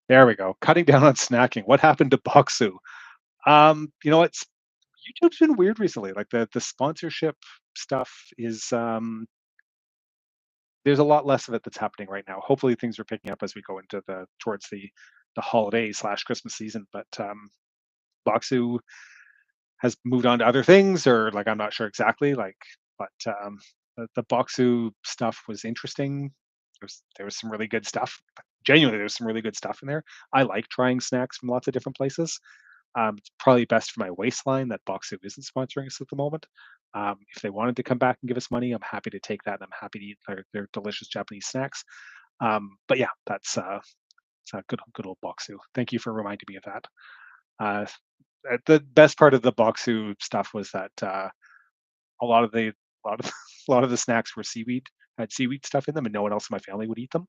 there we go. Cutting down on snacking. What happened to Boxu? It's YouTube's been weird recently. Like the sponsorship stuff is there's a lot less of it that's happening right now. Hopefully things are picking up as we go into towards the holiday slash Christmas season. But Boxu has moved on to other things, or like I'm not sure exactly. But the Boxu stuff was interesting. There was some really good stuff. Genuinely, there was some really good stuff in there. I like trying snacks from lots of different places. It's probably best for my waistline that Boxu isn't sponsoring us at the moment. If they wanted to come back and give us money, I'm happy to take that, and I'm happy to eat their delicious Japanese snacks. But yeah, it's a good old Boxu. Thank you for reminding me of that. Uh, the best part of the Boxu stuff was that a lot of the a lot of a lot of the snacks were seaweed had seaweed stuff in them, and no one else in my family would eat them.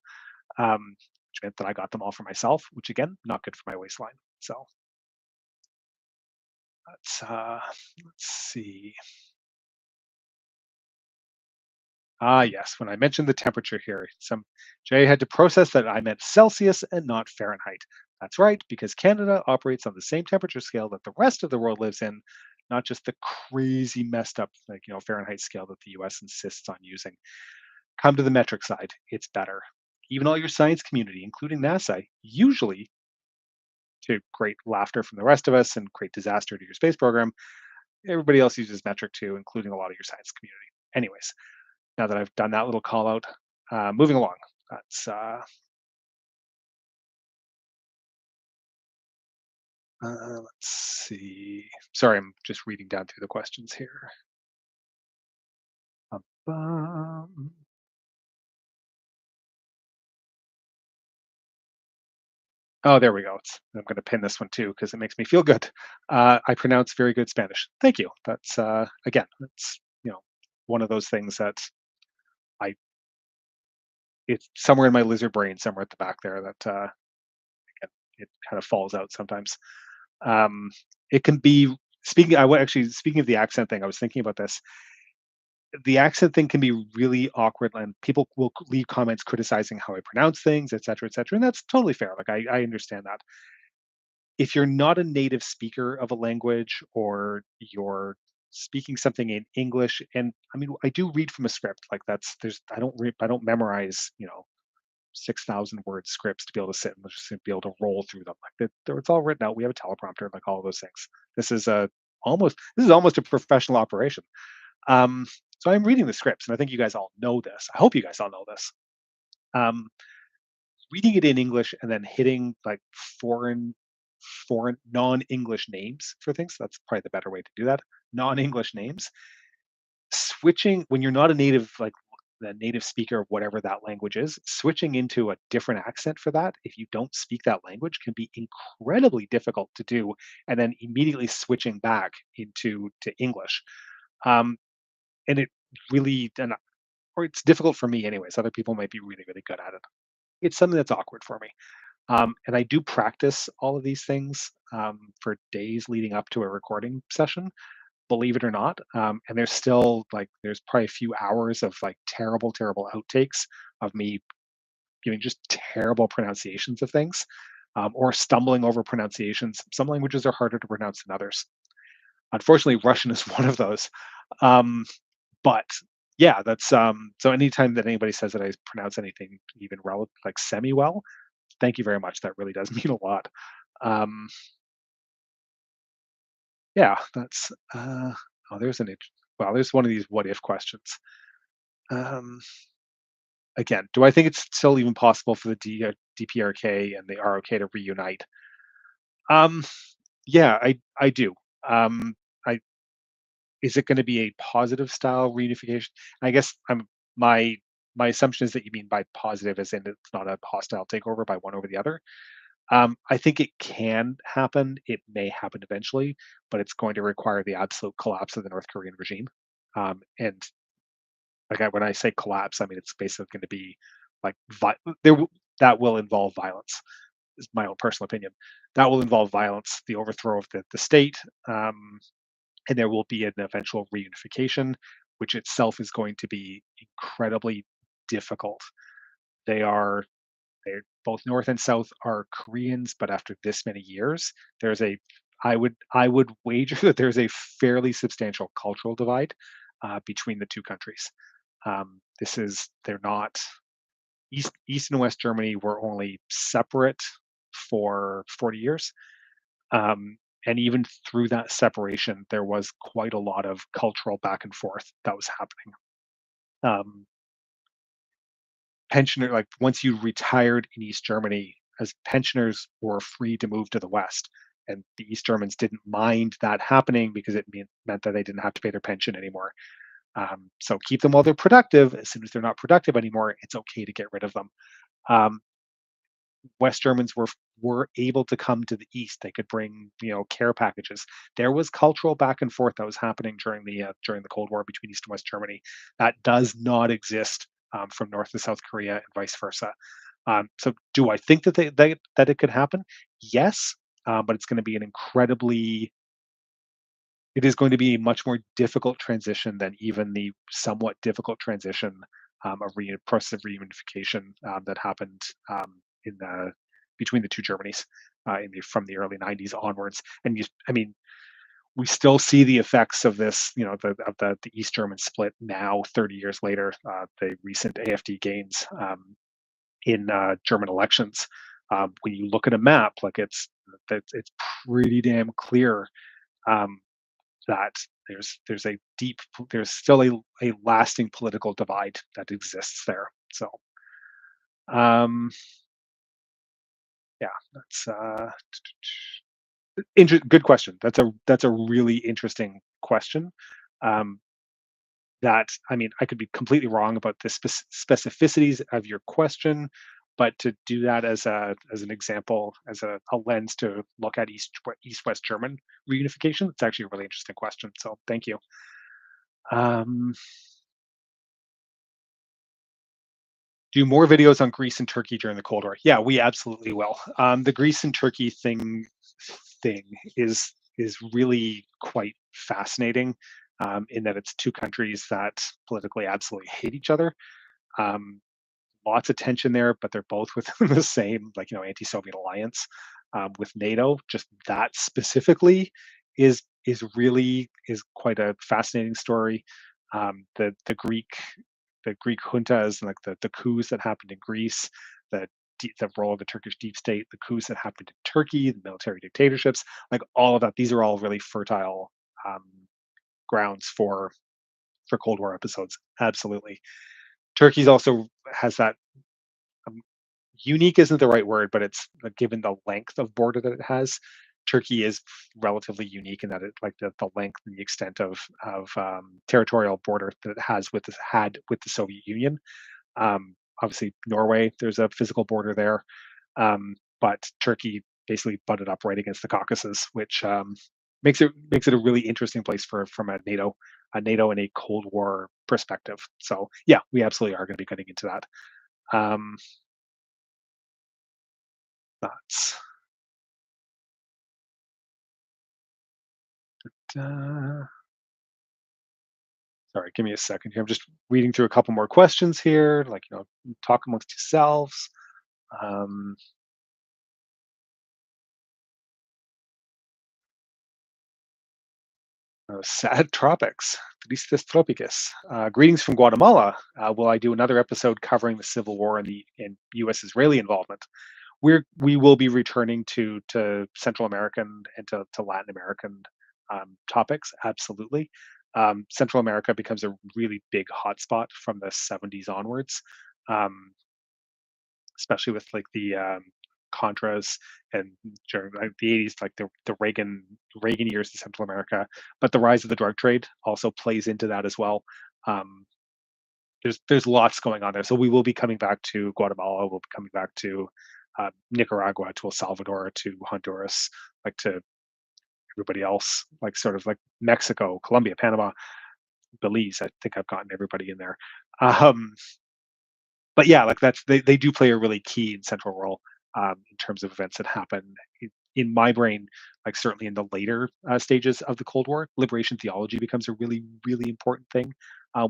Which meant that I got them all for myself, which again, not good for my waistline. So let's see. Ah, yes. When I mentioned the temperature here, some Jay had to process that I meant Celsius and not Fahrenheit. That's right, because Canada operates on the same temperature scale that the rest of the world lives in, not just the crazy messed up, Fahrenheit scale that the US insists on using. Come to the metric side, it's better. Even all your science community, including NASA, usually to great laughter from the rest of us and great disaster to your space program, everybody else uses metric too, including a lot of your science community. Anyways, now that I've done that little call out, moving along. That's let's see. Sorry, I'm just reading down through the questions here. Um, oh, there we go. I'm going to pin this one too because it makes me feel good. I pronounce very good Spanish. Thank you. That's again, that's one of those things that I it's somewhere in my lizard brain, somewhere at the back there that it kind of falls out sometimes. Um, it can be actually speaking of the accent thing. I was thinking about this. The accent thing can be really awkward, and people will leave comments criticizing how I pronounce things, et cetera, and that's totally fair. Like I understand that. If you're not a native speaker of a language or you're speaking something in English, and I mean, I do read from a script. Like I don't memorize 6,000 word scripts to be able to sit and just be able to roll through them. Like it's all written out. We have a teleprompter, like all of those things. This is a this is almost a professional operation. Um, so I'm reading the scripts, and I think you guys all know this. I hope you guys all know this. Um, Reading it in English and then hitting like foreign, foreign non-English names for things. That's probably the better way to do that. Non-English names. Switching when you're not a native, like the native speaker of whatever that language is, switching into a different accent for that, if you don't speak that language, can be incredibly difficult to do. And then immediately switching back into to English. Um, and it really and or it's difficult for me anyways. Other people might be really, really good at it. It's something that's awkward for me. And I do practice all of these things for days leading up to a recording session, believe it or not. And there's still like, there's probably a few hours of like terrible, terrible outtakes of me giving just terrible pronunciations of things or stumbling over pronunciations. Some languages are harder to pronounce than others. Unfortunately, Russian is one of those. Um, but yeah, that's so anytime that anybody says that I pronounce anything even like semi well, thank you very much. That really does mean a lot. Um, yeah, that's oh, well, there's one of these what if questions. Um, Again, do I think it's still even possible for the DPRK and the ROK to reunite? Um, yeah, I do. Um, I Is it going to be a positive style reunification? I guess my my assumption is that you mean by positive as in it's not a hostile takeover by one over the other. I think it can happen. It may happen eventually, but it's going to require the absolute collapse of the North Korean regime. And like when I say collapse, I mean it's basically going to be like that will involve violence. Is my own personal opinion. That will involve violence, the overthrow of the state, and there will be an eventual reunification, which itself is going to be incredibly difficult. They are they're both North and South are Koreans, but after this many years, there's a I would wager that there's a fairly substantial cultural divide between the two countries. This is they're not East and West Germany were only separate for 40 years. Um, and even through that separation, there was quite a lot of cultural back and forth that was happening. Um, Pensioner like once you retired in East Germany, as pensioners were free to move to the West. and the East Germans didn't mind that happening because it meant that they didn't have to pay their pension anymore. So keep them while they're productive. As soon as they're not productive anymore, it's okay to get rid of them. Um, West Germans were able to come to the East. They could bring, care packages. There was cultural back and forth that was happening during the Cold War between East and West Germany. That does not exist from North to South Korea and vice versa. So, do I think that that it could happen? Yes, but it is going to be a much more difficult transition than even the somewhat difficult transition of process of reunification that happened in the between the two Germanys from the early '90s onwards. And I mean, we still see the effects of this, the East German split now, 30 years later. The recent AfD gains in German elections. When you look at a map, like it's pretty damn clear um, that there's still a lasting political divide that exists there. So yeah, that's good question. That's a really interesting question. Um, that I mean, I could be completely wrong about the specificities of your question, but to do that as an example, as a lens to look at East West German reunification, it's actually a really interesting question. So thank you. Um, do more videos on Greece and Turkey during the Cold War. Yeah, we absolutely will. The Greece and Turkey thing is really quite fascinating in that it's two countries that politically absolutely hate each other. Um, Lots of tension there, but they're both within the same, like, anti-Soviet alliance with NATO. Just that specifically is quite a fascinating story. The Greek juntas and like the coups that happened in Greece, the the role of the Turkish deep state, the coups that happened in Turkey, the military dictatorships, like all of that. These are all really fertile um, grounds for Cold War episodes. Absolutely. Turkey's also has that um, unique isn't the right word, but it's given the length of border that it has. Turkey is relatively unique in that the length and the extent of territorial border that it had with the Soviet Union. Obviously, Norway, there's a physical border there, but Turkey basically butted up right against the Caucasus, which makes it a really interesting place from a NATO and a Cold War perspective. So yeah, we absolutely are going to be getting into that. Um, that's uh, Sorry, give me a second here. I'm just reading through a couple more questions here. Like, talk amongst yourselves. Um, Sad tropics. Tristes tropicus. Greetings from Guatemala. Will I do another episode covering the Civil War and the U.S.-Israeli involvement? We will be returning to Central American and to Latin American topics. Absolutely. Central America becomes a really big hotspot from the '70s onwards. Um, Especially with like the Contras and during like the '80s, like the Reagan years in Central America. But the rise of the drug trade also plays into that as well. Um, there's lots going on there. So we will be coming back to Guatemala. We'll be coming back to Nicaragua, to El Salvador, to Honduras, like to everybody else, like sort of like Mexico, Colombia, Panama, Belize. I think I've gotten everybody in there. Um, but yeah, like they do play a really key and central role in terms of events that happen in my brain. Like certainly in the later stages of the Cold War, liberation theology becomes a really important thing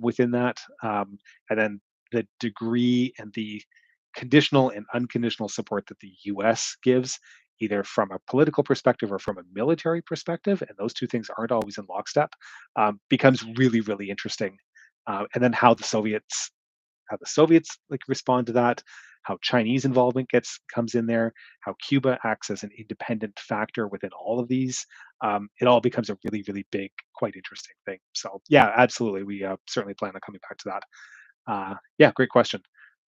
within that, and then the degree and the conditional and unconditional support that the U.S. gives, either from a political perspective or from a military perspective, and those two things aren't always in lockstep, becomes really interesting. And then how the Soviets like respond to that, how Chinese involvement gets comes in there, how Cuba acts as an independent factor within all of these. It all becomes a really big, quite interesting thing. So yeah, absolutely, we certainly plan on coming back to that. Yeah, great question.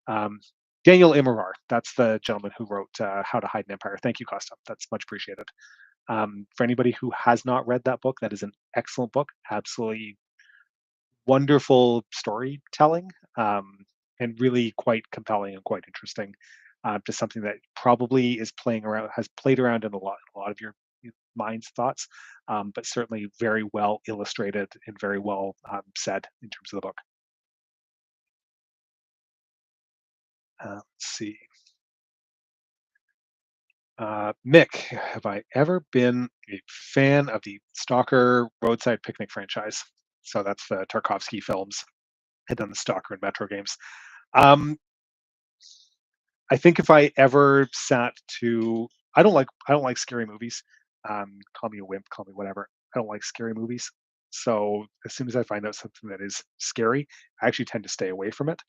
Um, Daniel Immervar, that's the gentleman who wrote How to Hide an Empire. Thank you, Costa. That's much appreciated. For anybody who has not read that book, that is an excellent book. Absolutely wonderful storytelling, um, and really quite compelling and quite interesting. To something that probably is playing around, has played around in a lot of your mind's thoughts, but certainly very well illustrated and very well said in terms of the book. Let's see. Mick, have I ever been a fan of the Stalker Roadside Picnic franchise? So that's the Tarkovsky films and then the Stalker and Metro games. Um, I think if I ever sat to, I don't like scary movies. Call me a wimp, call me whatever. I don't like scary movies. So as soon as I find out something that is scary, I actually tend to stay away from it.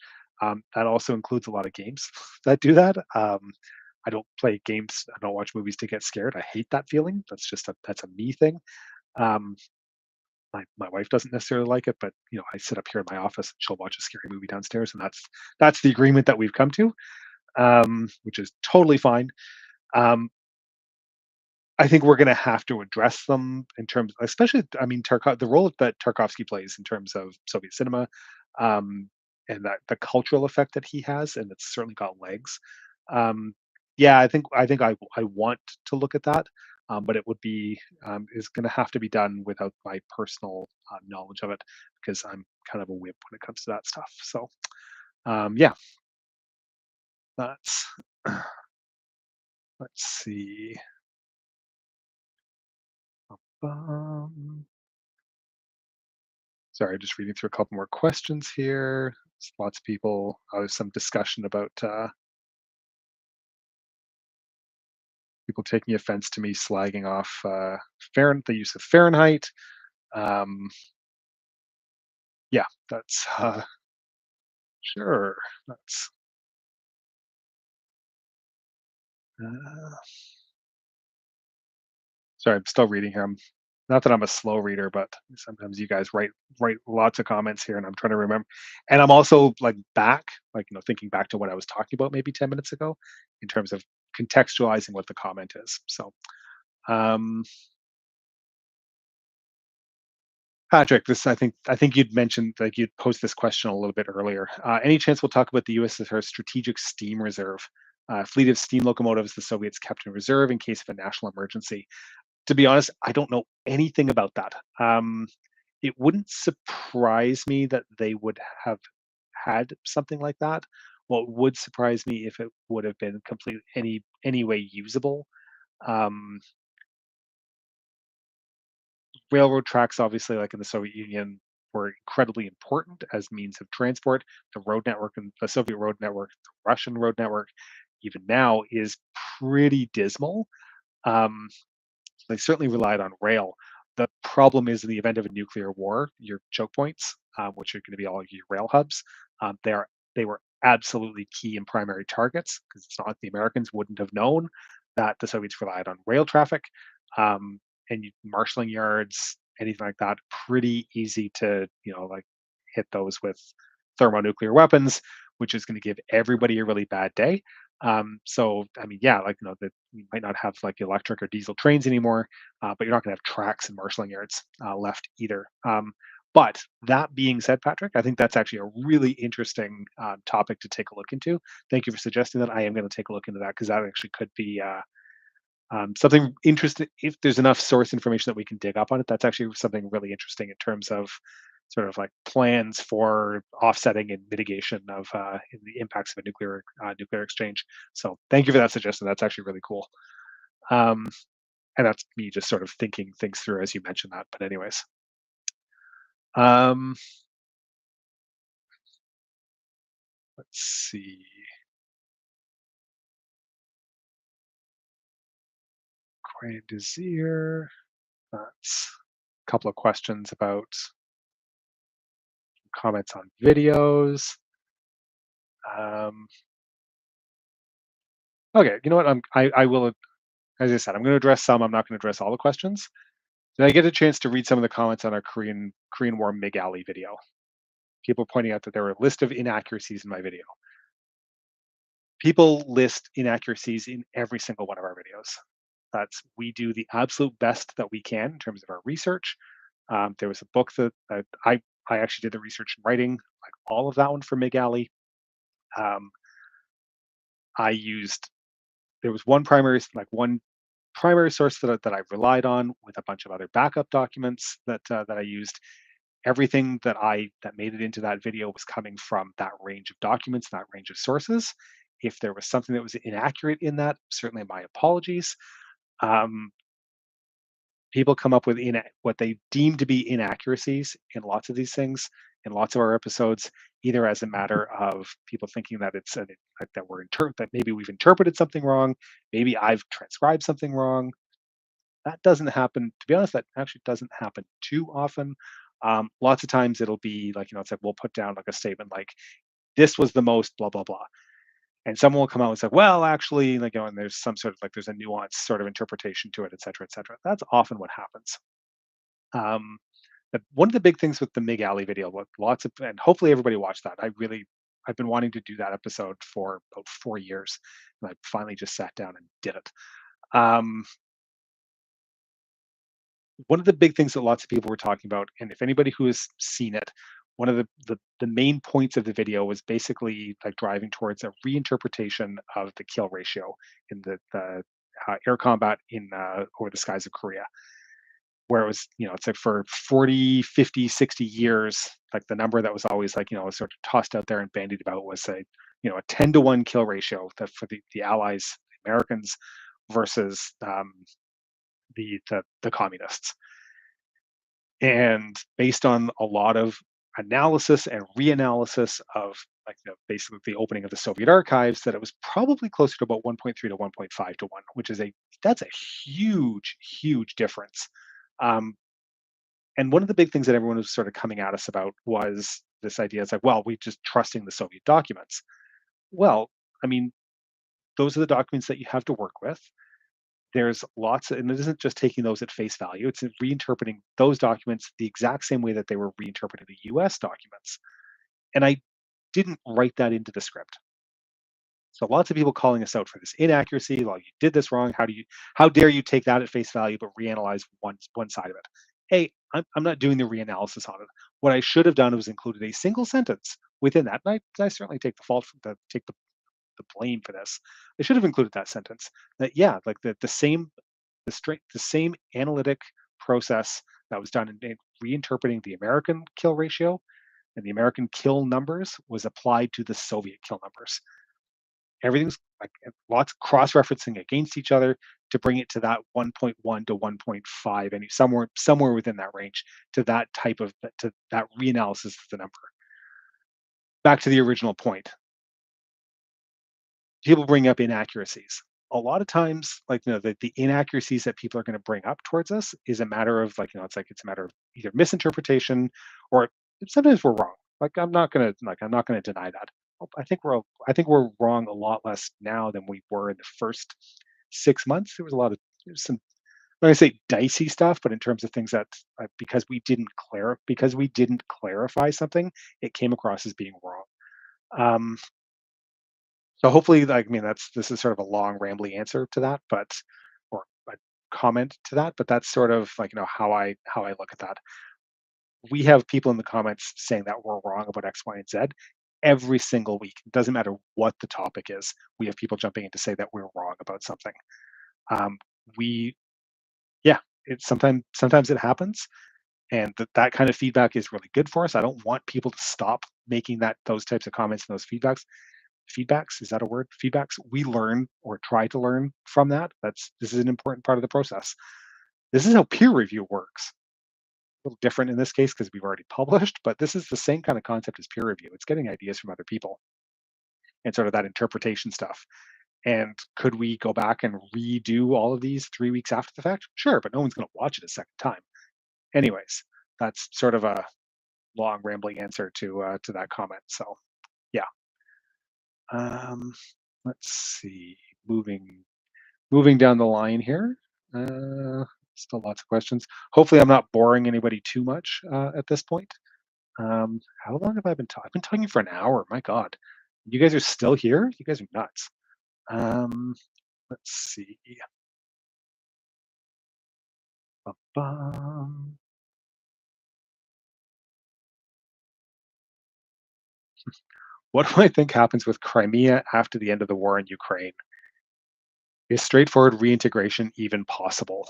That also includes a lot of games that do that. I don't play games. I don't watch movies to get scared. I hate that feeling. That's a me thing. Um, my wife doesn't necessarily like it, but I sit up here in my office and she'll watch a scary movie downstairs, and that's the agreement that we've come to, which is totally fine. Um, I think we're going to have to address them in terms, especially, I mean, the role that Tarkovsky plays in terms of Soviet cinema, um, and that the cultural effect that he has, and it's certainly got legs. Um, yeah, I want to look at that, but it would be is going to have to be done without my personal knowledge of it, because I'm kind of a wimp when it comes to that stuff. So yeah, that's let's see. Um, Sorry, just reading through a couple more questions here. Lots of people. There's some discussion about people taking offense to me slagging off the use of Fahrenheit. Um, yeah, that's sure. That's uh, sorry. I'm still reading here. I'm not that I'm a slow reader, but sometimes you guys write lots of comments here, and I'm trying to remember. And I'm also like thinking back to what I was talking about maybe 10 minutes ago, in terms of contextualizing what the comment is. So. Um, Patrick, I think you'd mentioned, like, you'd posed this question a little bit earlier. Any chance we'll talk about the USSR's strategic steam reserve, fleet of steam locomotives the Soviets kept in reserve in case of a national emergency? To be honest, I don't know anything about that. It wouldn't surprise me that they would have had something like that. What would surprise me if it would have been completely any way usable. Um, Railroad tracks, obviously, like in the Soviet Union, were incredibly important as means of transport. The road network and the Soviet road network, the Russian road network, even now, is pretty dismal. Um, they certainly relied on rail. The problem is, in the event of a nuclear war, your choke points, which are going to be all your rail hubs, they are they were absolutely key and primary targets, because it's not like the Americans wouldn't have known that the Soviets relied on rail traffic, um, and marshaling yards, anything like that. Pretty easy to like hit those with thermonuclear weapons, which is going to give everybody a really bad day. So I mean, yeah, like that you might not have like electric or diesel trains anymore, but you're not going to have tracks and marshaling yards left either. But that being said, Patrick, I think that's actually a really interesting topic to take a look into. Thank you for suggesting that. I am going to take a look into that, because that actually could be something interesting. If there's enough source information that we can dig up on it, that's actually something really interesting in terms of sort of like plans for offsetting and mitigation of the impacts of a nuclear exchange. So thank you for that suggestion. That's actually really cool. Um, and that's me just sort of thinking things through as you mentioned that. But anyways, um, let's see. Grand Desir. That's a couple of questions about comments on videos. Um, okay, you know what? I will, as I said, I'm going to address some. I'm not going to address all the questions. Did I get a chance to read some of the comments on our Korean War MiG Alley video? People pointing out that there were a list of inaccuracies in my video. People list inaccuracies in every single one of our videos. That's we do the absolute best that we can in terms of our research. There was a book that I actually did the research and writing, like all of that one for MIG-ALI. Um, I used there was one primary source that I relied on with a bunch of other backup documents that I used. Everything that made it into that video was coming from that range of documents, that range of sources. If there was something that was inaccurate in that, certainly my apologies. Um, People come up with what they deem to be inaccuracies in lots of these things, in lots of our episodes, either as a matter of people thinking that that maybe we've interpreted something wrong, maybe I've transcribed something wrong. That doesn't happen. To be honest, that actually doesn't happen too often. Lots of times it'll be like, it's like we'll put down like a statement like, this was the most blah blah blah, and someone will come out and say, well, actually, like, and there's some sort of like there's a nuanced sort of interpretation to it, et cetera, et cetera. That's often what happens. Um, but one of the big things with the MIG-ALI video, what lots of, and hopefully everybody watched that. I've been wanting to do that episode for about 4 years, and I finally just sat down and did it. Um, One of the big things that lots of people were talking about, and if anybody who has seen it, one of the main points of the video was basically like driving towards a reinterpretation of the kill ratio in the air combat in over the skies of Korea, where it was, it's like for 40, 50, 60 years, like the number that was always like, sort of tossed out there and bandied about was a 10-to-1 kill ratio that for the Allies, the Americans versus the communists. And based on a lot of analysis and reanalysis of like basically the opening of the Soviet archives, that it was probably closer to about 1.3 to 1.5 to 1, which is a huge, huge difference. Um, and one of the big things that everyone was sort of coming at us about was this idea. It's like, well, we just trusting the Soviet documents. Well, I mean, those are the documents that you have to work with. There's lots and it isn't just taking those at face value, it's reinterpreting those documents the exact same way that they were reinterpreting the US documents. And I didn't write that into the script. So lots of people calling us out for this inaccuracy. Well, you did this wrong. How dare you take that at face value but reanalyze one side of it? Hey, I'm not doing the reanalysis on it. What I should have done was included a single sentence within that. And I certainly take the fault for take the blame for this. I should have included that sentence. That yeah, like the same analytic process that was done in reinterpreting the American kill ratio and the American kill numbers was applied to the Soviet kill numbers. Everything's like lots of cross-referencing against each other to bring it to that 1.1 to 1.5, and somewhere within that range to that reanalysis of the number. Back to the original point, people bring up inaccuracies. A lot of times, like the inaccuracies that people are going to bring up towards us is a matter of like it's a matter of either misinterpretation or sometimes we're wrong. I'm not gonna deny that. I think we're wrong a lot less now than we were in the first 6 months. There was some I'm not gonna say dicey stuff, but in terms of things that because we didn't clarify something, it came across as being wrong. Um, so hopefully, like, I mean, this is sort of a long, rambly answer to that, but or a comment to that, but that's sort of like how I look at that. We have people in the comments saying that we're wrong about X, Y, and Z every single week. It doesn't matter what the topic is. We have people jumping in to say that we're wrong about something. Um, we, yeah, sometimes it happens, and that kind of feedback is really good for us. I don't want people to stop making those types of comments and those feedbacks, is that a word? Feedbacks. We learn or try to learn from that. This is an important part of the process. This is how peer review works. A little different in this case because we've already published, but this is the same kind of concept as peer review. It's getting ideas from other people and sort of that interpretation stuff. And could we go back and redo all of these 3 weeks after the fact? Sure, but no one's going to watch it a second time. Anyways, that's sort of a long rambling answer to that comment. So yeah. Um, let's see. Moving moving down the line here. Uh, Still lots of questions. Hopefully, I'm not boring anybody too much at this point. How long have I been talking? I've been talking for an hour. My God, you guys are still here. You guys are nuts. Um, let's see. Bum. What do I think happens with Crimea after the end of the war in Ukraine? Is straightforward reintegration even possible?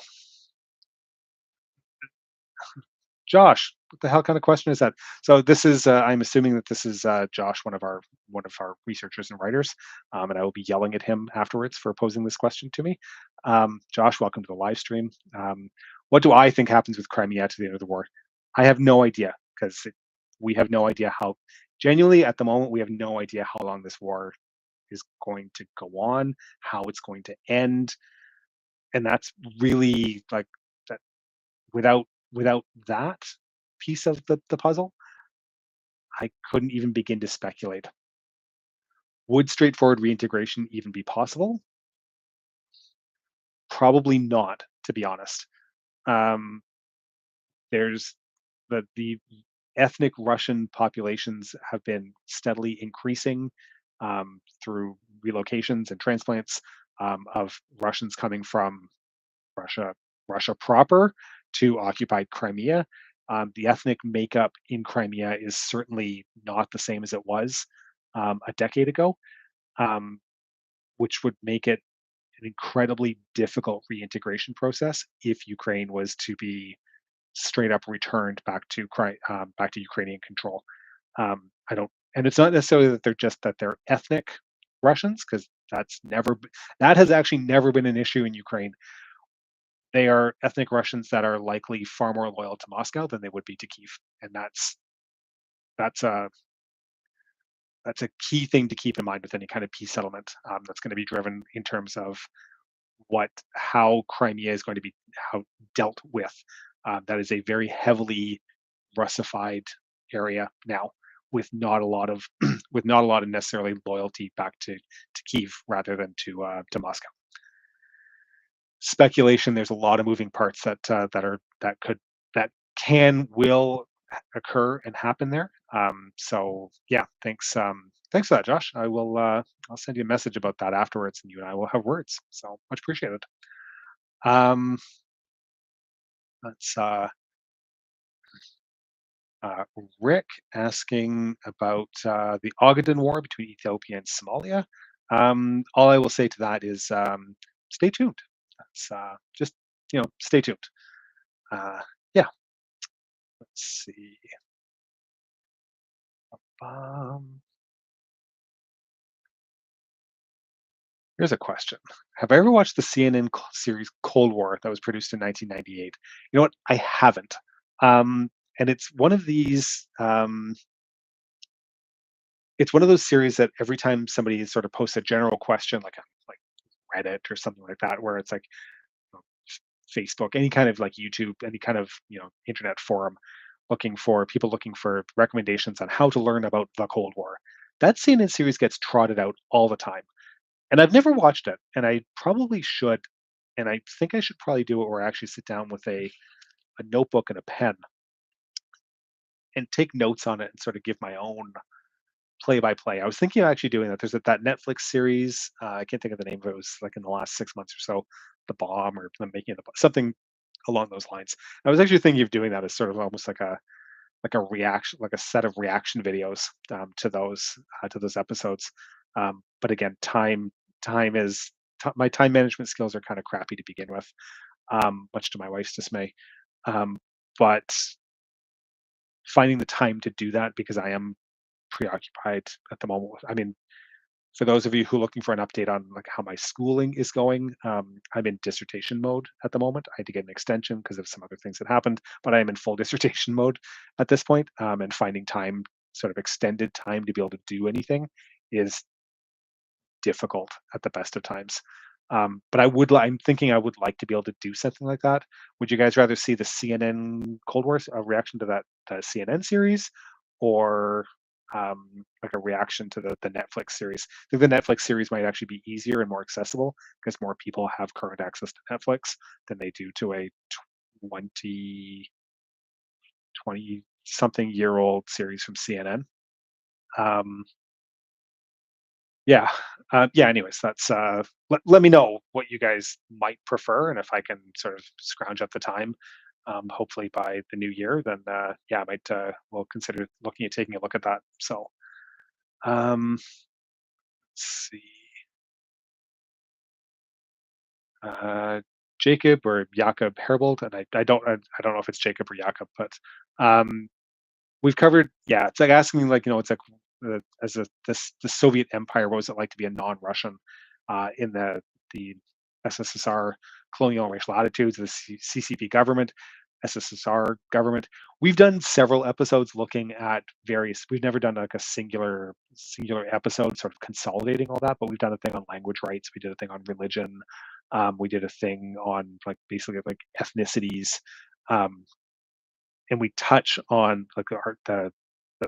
Josh, what the hell kind of question is that? So this is, I'm assuming that this is Josh, one of our researchers and writers, and I will be yelling at him afterwards for posing this question to me. Josh, welcome to the live stream. What do I think happens with Crimea to the end of the war? I have no idea because we have no idea how. Genuinely, at the moment, we have no idea how long this war is going to go on, how it's going to end, and that's really like that. Without that piece of the puzzle, I couldn't even begin to speculate. Would straightforward reintegration even be possible? Probably not, to be honest. Um, there's the ethnic Russian populations have been steadily increasing through relocations and transplants of Russians coming from Russia, Russia proper, to occupied Crimea. The ethnic makeup in Crimea is certainly not the same as it was a decade ago, um, which would make it an incredibly difficult reintegration process if Ukraine was to be straight up returned back to Ukrainian control. I don't, and it's not necessarily that they're ethnic Russians, because that has actually never been an issue in Ukraine. They are ethnic Russians that are likely far more loyal to Moscow than they would be to Kiev, and that's a that's a key thing to keep in mind with any kind of peace settlement that's going to be driven in terms of how Crimea is going to be how dealt with. That is a very heavily Russified area now, with not a lot of with not a lot of necessarily loyalty back to Kiev rather than to Moscow. Speculation. There's a lot of moving parts that can will occur and happen there. So yeah, thanks for that, Josh. I'll send you a message about that afterwards, and you and I will have words. So much appreciated. Um, let's uh, Rick asking about the Ogaden War between Ethiopia and Somalia. All I will say to that is stay tuned. That's just stay tuned. Uh, yeah, let's see. Um, Here's a question: have I ever watched the CNN series Cold War that was produced in 1998? You know what? I haven't. And it's one of those series that every time somebody sort of posts a general question, like Reddit or something like that, where it's like you know, Facebook, any kind of like YouTube, any kind of internet forum, looking for recommendations on how to learn about the Cold War. That CNN series gets trotted out all the time, and I've never watched it, and I probably should, and I think I should probably do it where I actually sit down with a notebook and a pen and take notes on it and sort of give my own play by play. I was thinking of actually doing that. There's that Netflix series. I can't think of the name of it. It was like in the last 6 months or so, The Bomb or the Making of the Bomb, something along those lines. I was actually thinking of doing that as sort of almost like a reaction, like a set of reaction videos to those episodes. But again, time is my time management skills are kind of crappy to begin with, much to my wife's dismay. Um, but finding the time to do that because I am preoccupied at the moment. I mean, for those of you who are looking for an update on like how my schooling is going, I'm in dissertation mode at the moment. I had to get an extension because of some other things that happened, but I am in full dissertation mode at this point, and finding time, sort of extended time to be able to do anything is difficult at the best of times. But I'm thinking I would like to be able to do something like that. Would you guys rather see the CNN Cold War reaction to that CNN series, or like a reaction to the Netflix series? I think the Netflix series might actually be easier and more accessible because more people have current access to Netflix than they do to a 20 20 something year old series from CNN. Um, Yeah. Yeah, anyways, let me know what you guys might prefer and if I can sort of scrounge up the time. hopefully by the new year, then yeah, I might we'll consider looking at taking a look at that. So let's see, uh, Jacob or Jakob Herbold, and I don't know if it's Jacob or Jakob, but um, we've covered. Yeah, it's like asking like it's like as the Soviet Empire, what was it like to be a non-Russian in the SSSR colonial racial attitudes, the CCP government, SSSR government. We've done several episodes looking at various. We've never done like a singular episode, sort of consolidating all that, but we've done a thing on language rights. We did a thing on religion. We did a thing on like basically like ethnicities. Um, and we touch on like the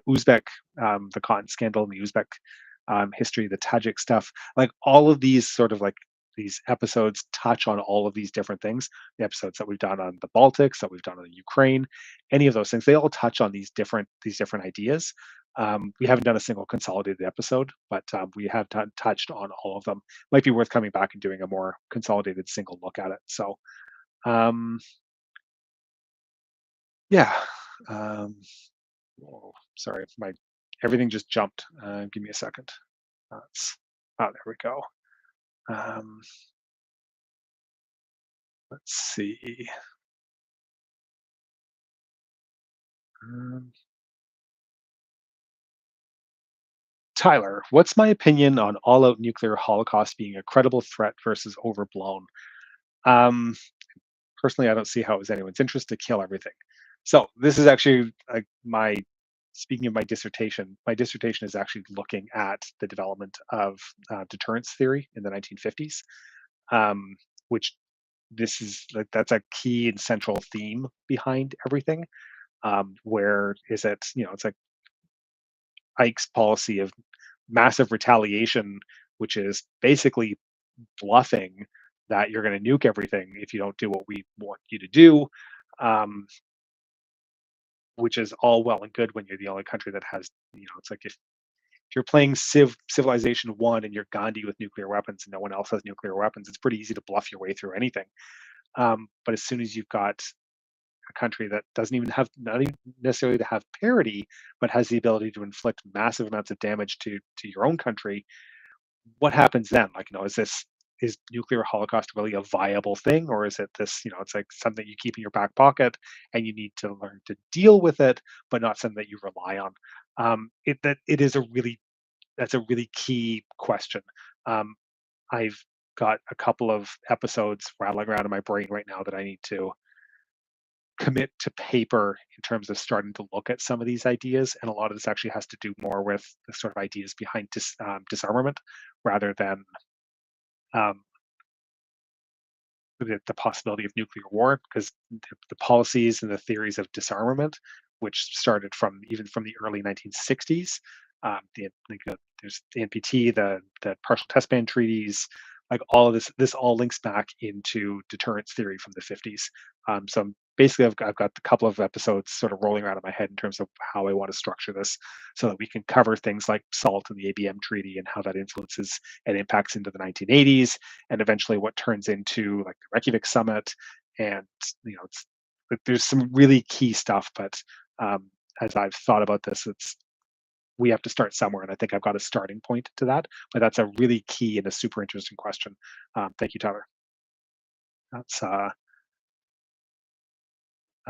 Uzbek the cotton scandal and the Uzbek history, the Tajik stuff, like all of these sort of like these episodes touch on all of these different things. The episodes that we've done on the Baltics, that we've done on Ukraine, any of those things, they all touch on these different ideas. We haven't done a single consolidated episode, but we have touched on all of them. Might be worth coming back and doing a more consolidated single look at it. So um, yeah. Um, Oh, sorry, my everything just jumped. Give me a second. That's there we go. Um, let's see. Um, Tyler, what's my opinion on all-out nuclear holocaust being a credible threat versus overblown? Um, Personally, I don't see how it was anyone's interest to kill everything. So this is actually my speaking of my dissertation. My dissertation is actually looking at the development of deterrence theory in the 1950s, um, which this is like that's a key and central theme behind everything. Where is it? It's like Ike's policy of massive retaliation, which is basically bluffing that you're going to nuke everything if you don't do what we want you to do. Um, which is all well and good when you're the only country that has, it's like if you're playing Civilization One and you're Gandhi with nuclear weapons and no one else has nuclear weapons, it's pretty easy to bluff your way through anything. But as soon as you've got a country that doesn't even have not even necessarily to have parity, but has the ability to inflict massive amounts of damage to your own country, what happens then? Like, is nuclear holocaust really a viable thing, or is it this? It's like something you keep in your back pocket and you need to learn to deal with it, but not something that you rely on. It is a really that's a really key question. Um, I've got a couple of episodes rattling around in my brain right now that I need to commit to paper in terms of starting to look at some of these ideas. And a lot of this actually has to do more with the sort of ideas behind disarmament rather than um, the possibility of nuclear war, because the policies and the theories of disarmament, which started from even from the early 1960s, there's the NPT, the partial test ban treaties, like all of this all links back into deterrence theory from the 50s. So basically, I've got a couple of episodes sort of rolling around in my head in terms of how I want to structure this, so that we can cover things like SALT and the ABM treaty and how that influences and impacts into the 1980s, and eventually what turns into like the Reykjavik summit. And it's like there's some really key stuff, but um, as I've thought about this, it's we have to start somewhere, and I think I've got a starting point to that. But that's a really key and a super interesting question. Thank you, Tyler. That's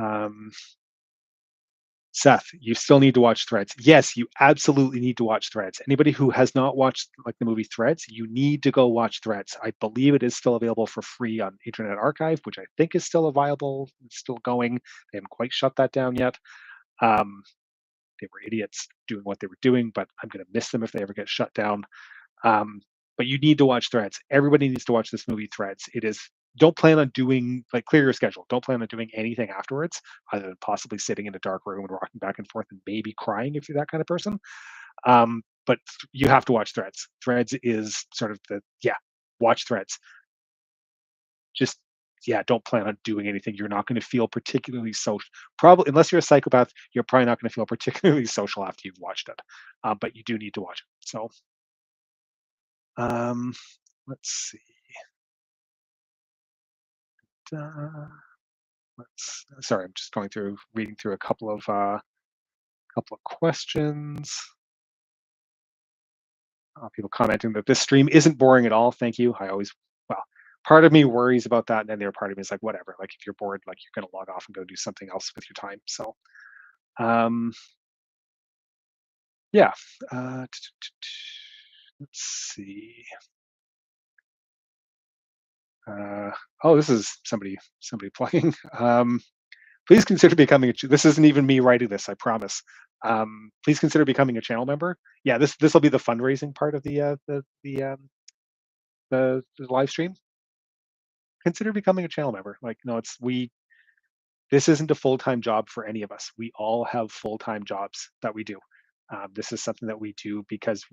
um, Seth. You still need to watch Threads. Yes, you absolutely need to watch Threads. Anybody who has not watched like the movie Threads, you need to go watch Threads. I believe it is still available for free on Internet Archive, which I think is still viable, still going. They haven't quite shut that down yet. Um, they were idiots doing what they were doing, but I'm going to miss them if they ever get shut down. Um, but you need to watch Threads. Everybody needs to watch this movie Threads. It is don't plan on doing like clear your schedule. Don't plan on doing anything afterwards, other than possibly sitting in a dark room and rocking back and forth and maybe crying if you're that kind of person. But you have to watch Threads. Threads is sort of watch Threads. Just don't plan on doing anything. You're not going to feel particularly social. Probably unless you're a psychopath, you're probably not going to feel particularly social after you've watched it. But you do need to watch it. So um, let's see. Sorry, I'm just going through reading through a couple of questions. People commenting that this stream isn't boring at all. Thank you. I always, well, part of me worries about that, and then the other part of me is like, whatever. Like, if you're bored, like, you're gonna log off and go do something else with your time. So, um, yeah. Uh, let's see. Uh, oh, this is somebody plugging. Please consider becoming this isn't even me writing this, I promise. Please consider becoming a channel member. Yeah, this will be the fundraising part of the live stream. Consider becoming a channel member. Like, no, it's we this isn't a full-time job for any of us. We all have full-time jobs that we do. This is something that we do because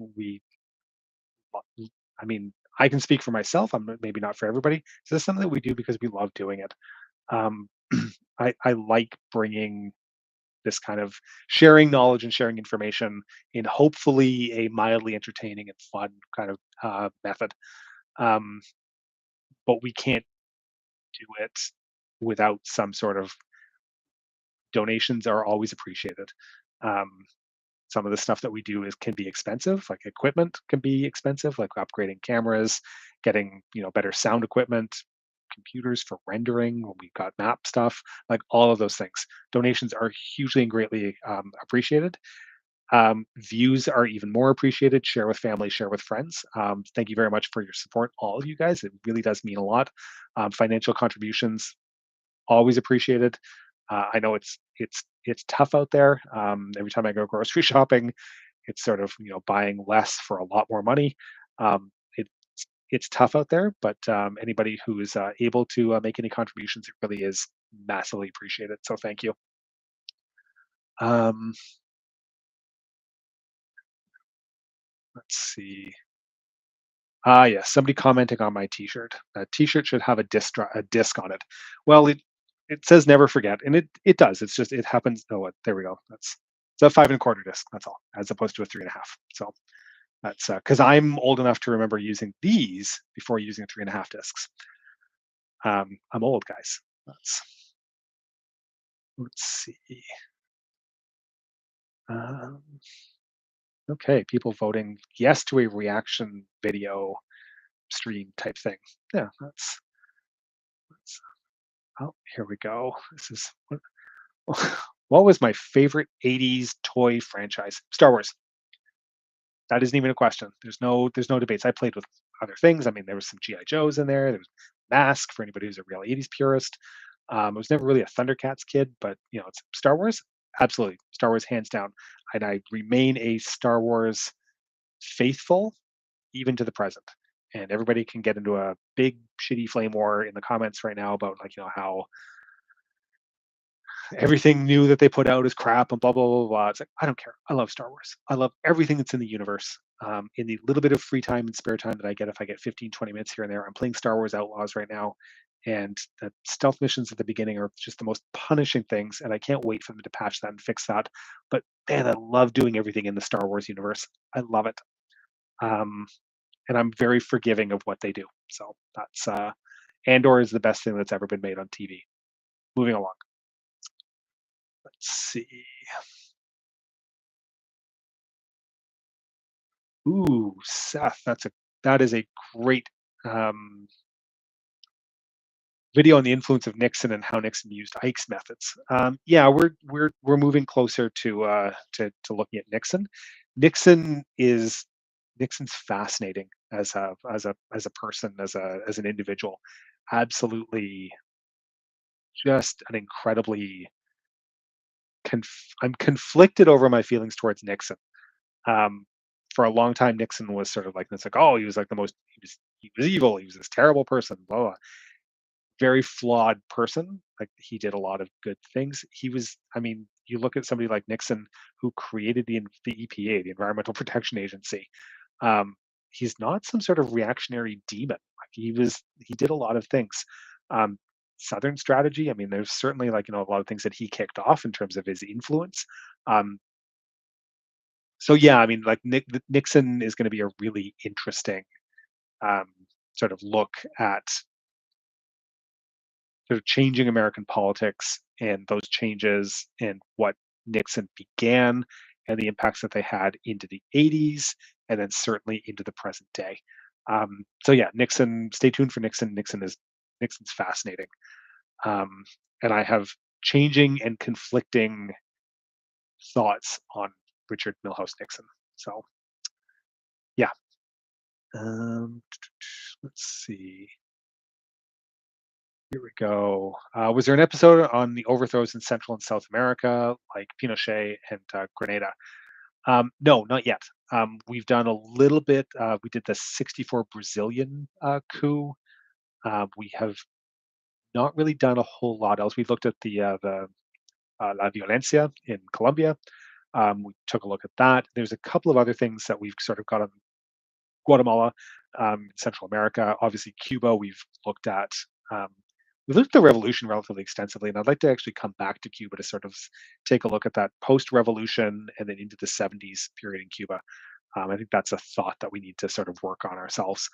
I mean, I can speak for myself. I'm maybe not for everybody. This is something that we do because we love doing it. Um, I like bringing this kind of sharing knowledge and sharing information in hopefully a mildly entertaining and fun kind of method. Um, but we can't do it without some sort of donations are always appreciated. Um, some of the stuff that we do is can be expensive, like equipment can be expensive, like upgrading cameras, getting better sound equipment, computers for rendering when we got map stuff, like all of those things. Donations are hugely and greatly appreciated. Views are even more appreciated. Share with family, share with friends. Thank you very much for your support, all of you guys. It really does mean a lot. Financial contributions always appreciated. I know it's tough out there. Every time I go grocery shopping, it's sort of buying less for a lot more money. It's tough out there, but anybody who is able to make any contributions, it really is massively appreciated. So thank you. Um, let's see. Yes, somebody commenting on my T-shirt. A T-shirt should have a disc on it. Well, it says never forget, and it does. It's just it happens. Oh, what? There we go. It's a 5 1/4 disc. That's all, as opposed to a 3.5. So that's because I'm old enough to remember using these before using 3.5 discs. I'm old, guys. Let's see. Um, okay, people voting yes to a reaction video stream type thing. Yeah, that's oh, here we go. This is what was my favorite 80s toy franchise? Star Wars. That isn't even a question. There's no debates. I played with other things. I mean, there was some GI Joes in there. There was Mask for anybody who's a real 80s purist. I was never really a Thundercats kid, but it's Star Wars. Absolutely, Star Wars hands down. And I remain a Star Wars faithful even to the present. And everybody can get into a big shitty flame war in the comments right now about like how everything new that they put out is crap and blah blah blah blah. It's like I don't care. I love Star Wars. I love everything that's in the universe. In the little bit of free time and spare time that I get, if I get 15, 20 minutes here and there, I'm playing Star Wars Outlaws right now. And the stealth missions at the beginning are just the most punishing things, and I can't wait for them to patch that and fix that. But man, I love doing everything in the Star Wars universe. I love it, and I'm very forgiving of what they do. So that's Andor is the best thing that's ever been made on TV. Moving along. Let's see. Ooh, Seth, that is a great um, video on the influence of Nixon and how Nixon used Ike's methods. Yeah, we're moving closer to looking at Nixon. Nixon is Nixon's fascinating as a person, as an individual. Absolutely, just an incredibly. I'm conflicted over my feelings towards Nixon. Um, for a long time, Nixon was sort of like this, like, oh, he was like the most, he was evil, he was this terrible person, blah, blah. Very flawed person. Like he did a lot of good things. He was, I mean, you look at somebody like Nixon who created the EPA, the Environmental Protection Agency. Um, he's not some sort of reactionary demon. Like he did a lot of things. Um, Southern strategy. I mean, there's certainly like a lot of things that he kicked off in terms of his influence. Um, so yeah, I mean, like Nixon is going to be a really interesting um, sort of look at sort of changing American politics and those changes and what Nixon began and the impacts that they had into the 80s and then certainly into the present day. So yeah, Nixon. Stay tuned for Nixon. Nixon's fascinating, um, and I have changing and conflicting thoughts on Richard Milhous Nixon. So yeah, um, let's see. Here we go. Was there an episode on the overthrows in Central and South America, like Pinochet and Grenada? No, not yet. We've done a little bit. We did the '64 Brazilian coup. We have not really done a whole lot else. We looked at the La Violencia in Colombia. We took a look at that. There's a couple of other things that we've sort of got on Guatemala, Central America. Obviously, Cuba. Looked at. Um, we looked at the revolution relatively extensively, and I'd like to actually come back to Cuba to sort of take a look at that post-revolution and then into the '70s period in Cuba. I think that's a thought that we need to sort of work on ourselves.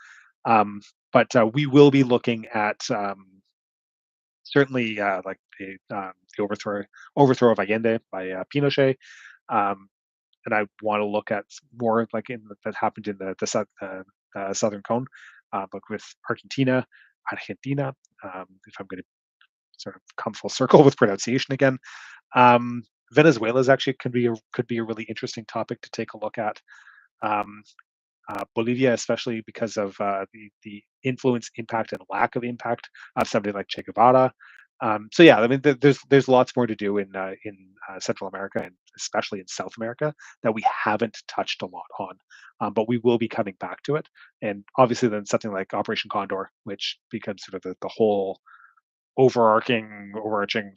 Um, but we will be looking at certainly like the overthrow of Allende by Pinochet. Um, and I want to look at more like that happened in the southern cone, but with Argentina. If I'm going to sort of come full circle with pronunciation again, um, Venezuela is actually could be a really interesting topic to take a look at. Um, Bolivia, especially because of the influence, impact, and lack of impact of somebody like Che Guevara. So yeah, I mean, there's lots more to do in Central America and especially in South America that we haven't touched a lot on, but we will be coming back to it. And obviously, then something like Operation Condor, which becomes sort of the whole overarching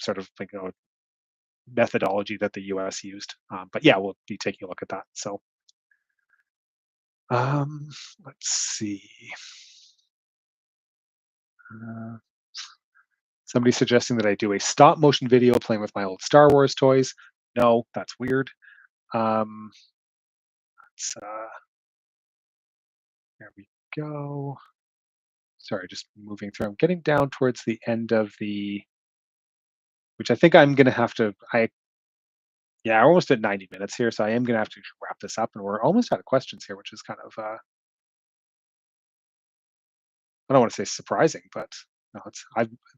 sort of like methodology that the U.S. used. But yeah, we'll be taking a look at that. So um, let's see. Uh, Somebody suggesting that I do a stop motion video playing with my old Star Wars toys. No, that's weird. Um, let's, there we go. Sorry, just moving through. I'm getting down towards the end of which I think I'm going to have to. Yeah, we're almost at 90 minutes here, so I am going to have to wrap this up, and we're almost out of questions here, which is kind of I don't want to say surprising, but no,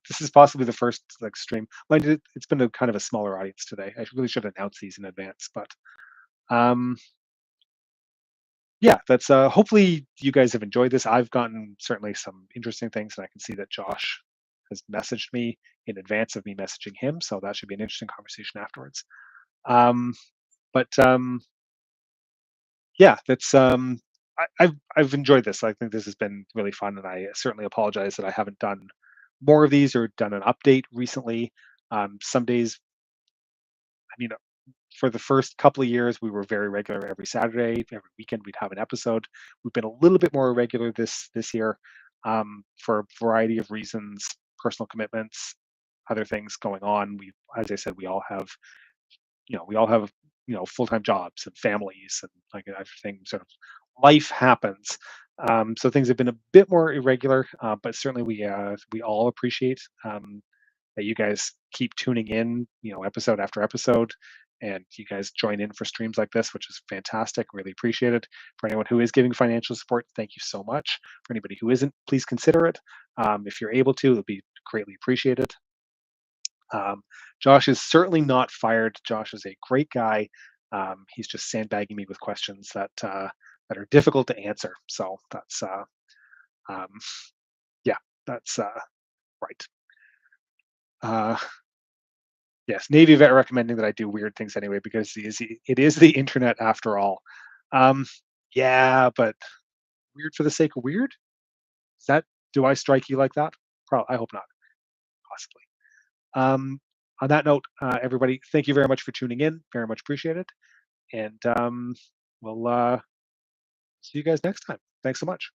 this is possibly the first like stream. It's been a kind of a smaller audience today. I really should announce these in advance, but um, yeah, that's hopefully you guys have enjoyed this. I've gotten certainly some interesting things, and I can see that Josh has messaged me in advance of me messaging him, so that should be an interesting conversation afterwards. Um, but yeah, that's I've enjoyed this. I think this has been really fun, and I certainly apologize that I haven't done more of these or done an update recently. Some days, I mean, for the first couple of years, we were very regular every Saturday. Every weekend, we'd have an episode. We've been a little bit more irregular this year for a variety of reasons, personal commitments, other things going on. As I said, we all have full time jobs and families and like everything. Sort of life happens. So things have been a bit more irregular, but certainly we all appreciate that you guys keep tuning in, episode after episode, and you guys join in for streams like this, which is fantastic. Really appreciate it. For anyone who is giving financial support, thank you so much. For anybody who isn't, please consider it. If you're able to, it'll be greatly appreciated. Josh is certainly not fired. Josh is a great guy. He's just sandbagging me with questions that are difficult to answer. So um, yeah, that's right. Uh, yes, Navy vet recommending that I do weird things anyway because it is the internet after all. Um, yeah, but weird for the sake of weird. Is that Do I strike you like that? I hope not. Possibly. Um, on that note, everybody, thank you very much for tuning in. Very much appreciated. And we'll see you guys next time. Thanks so much.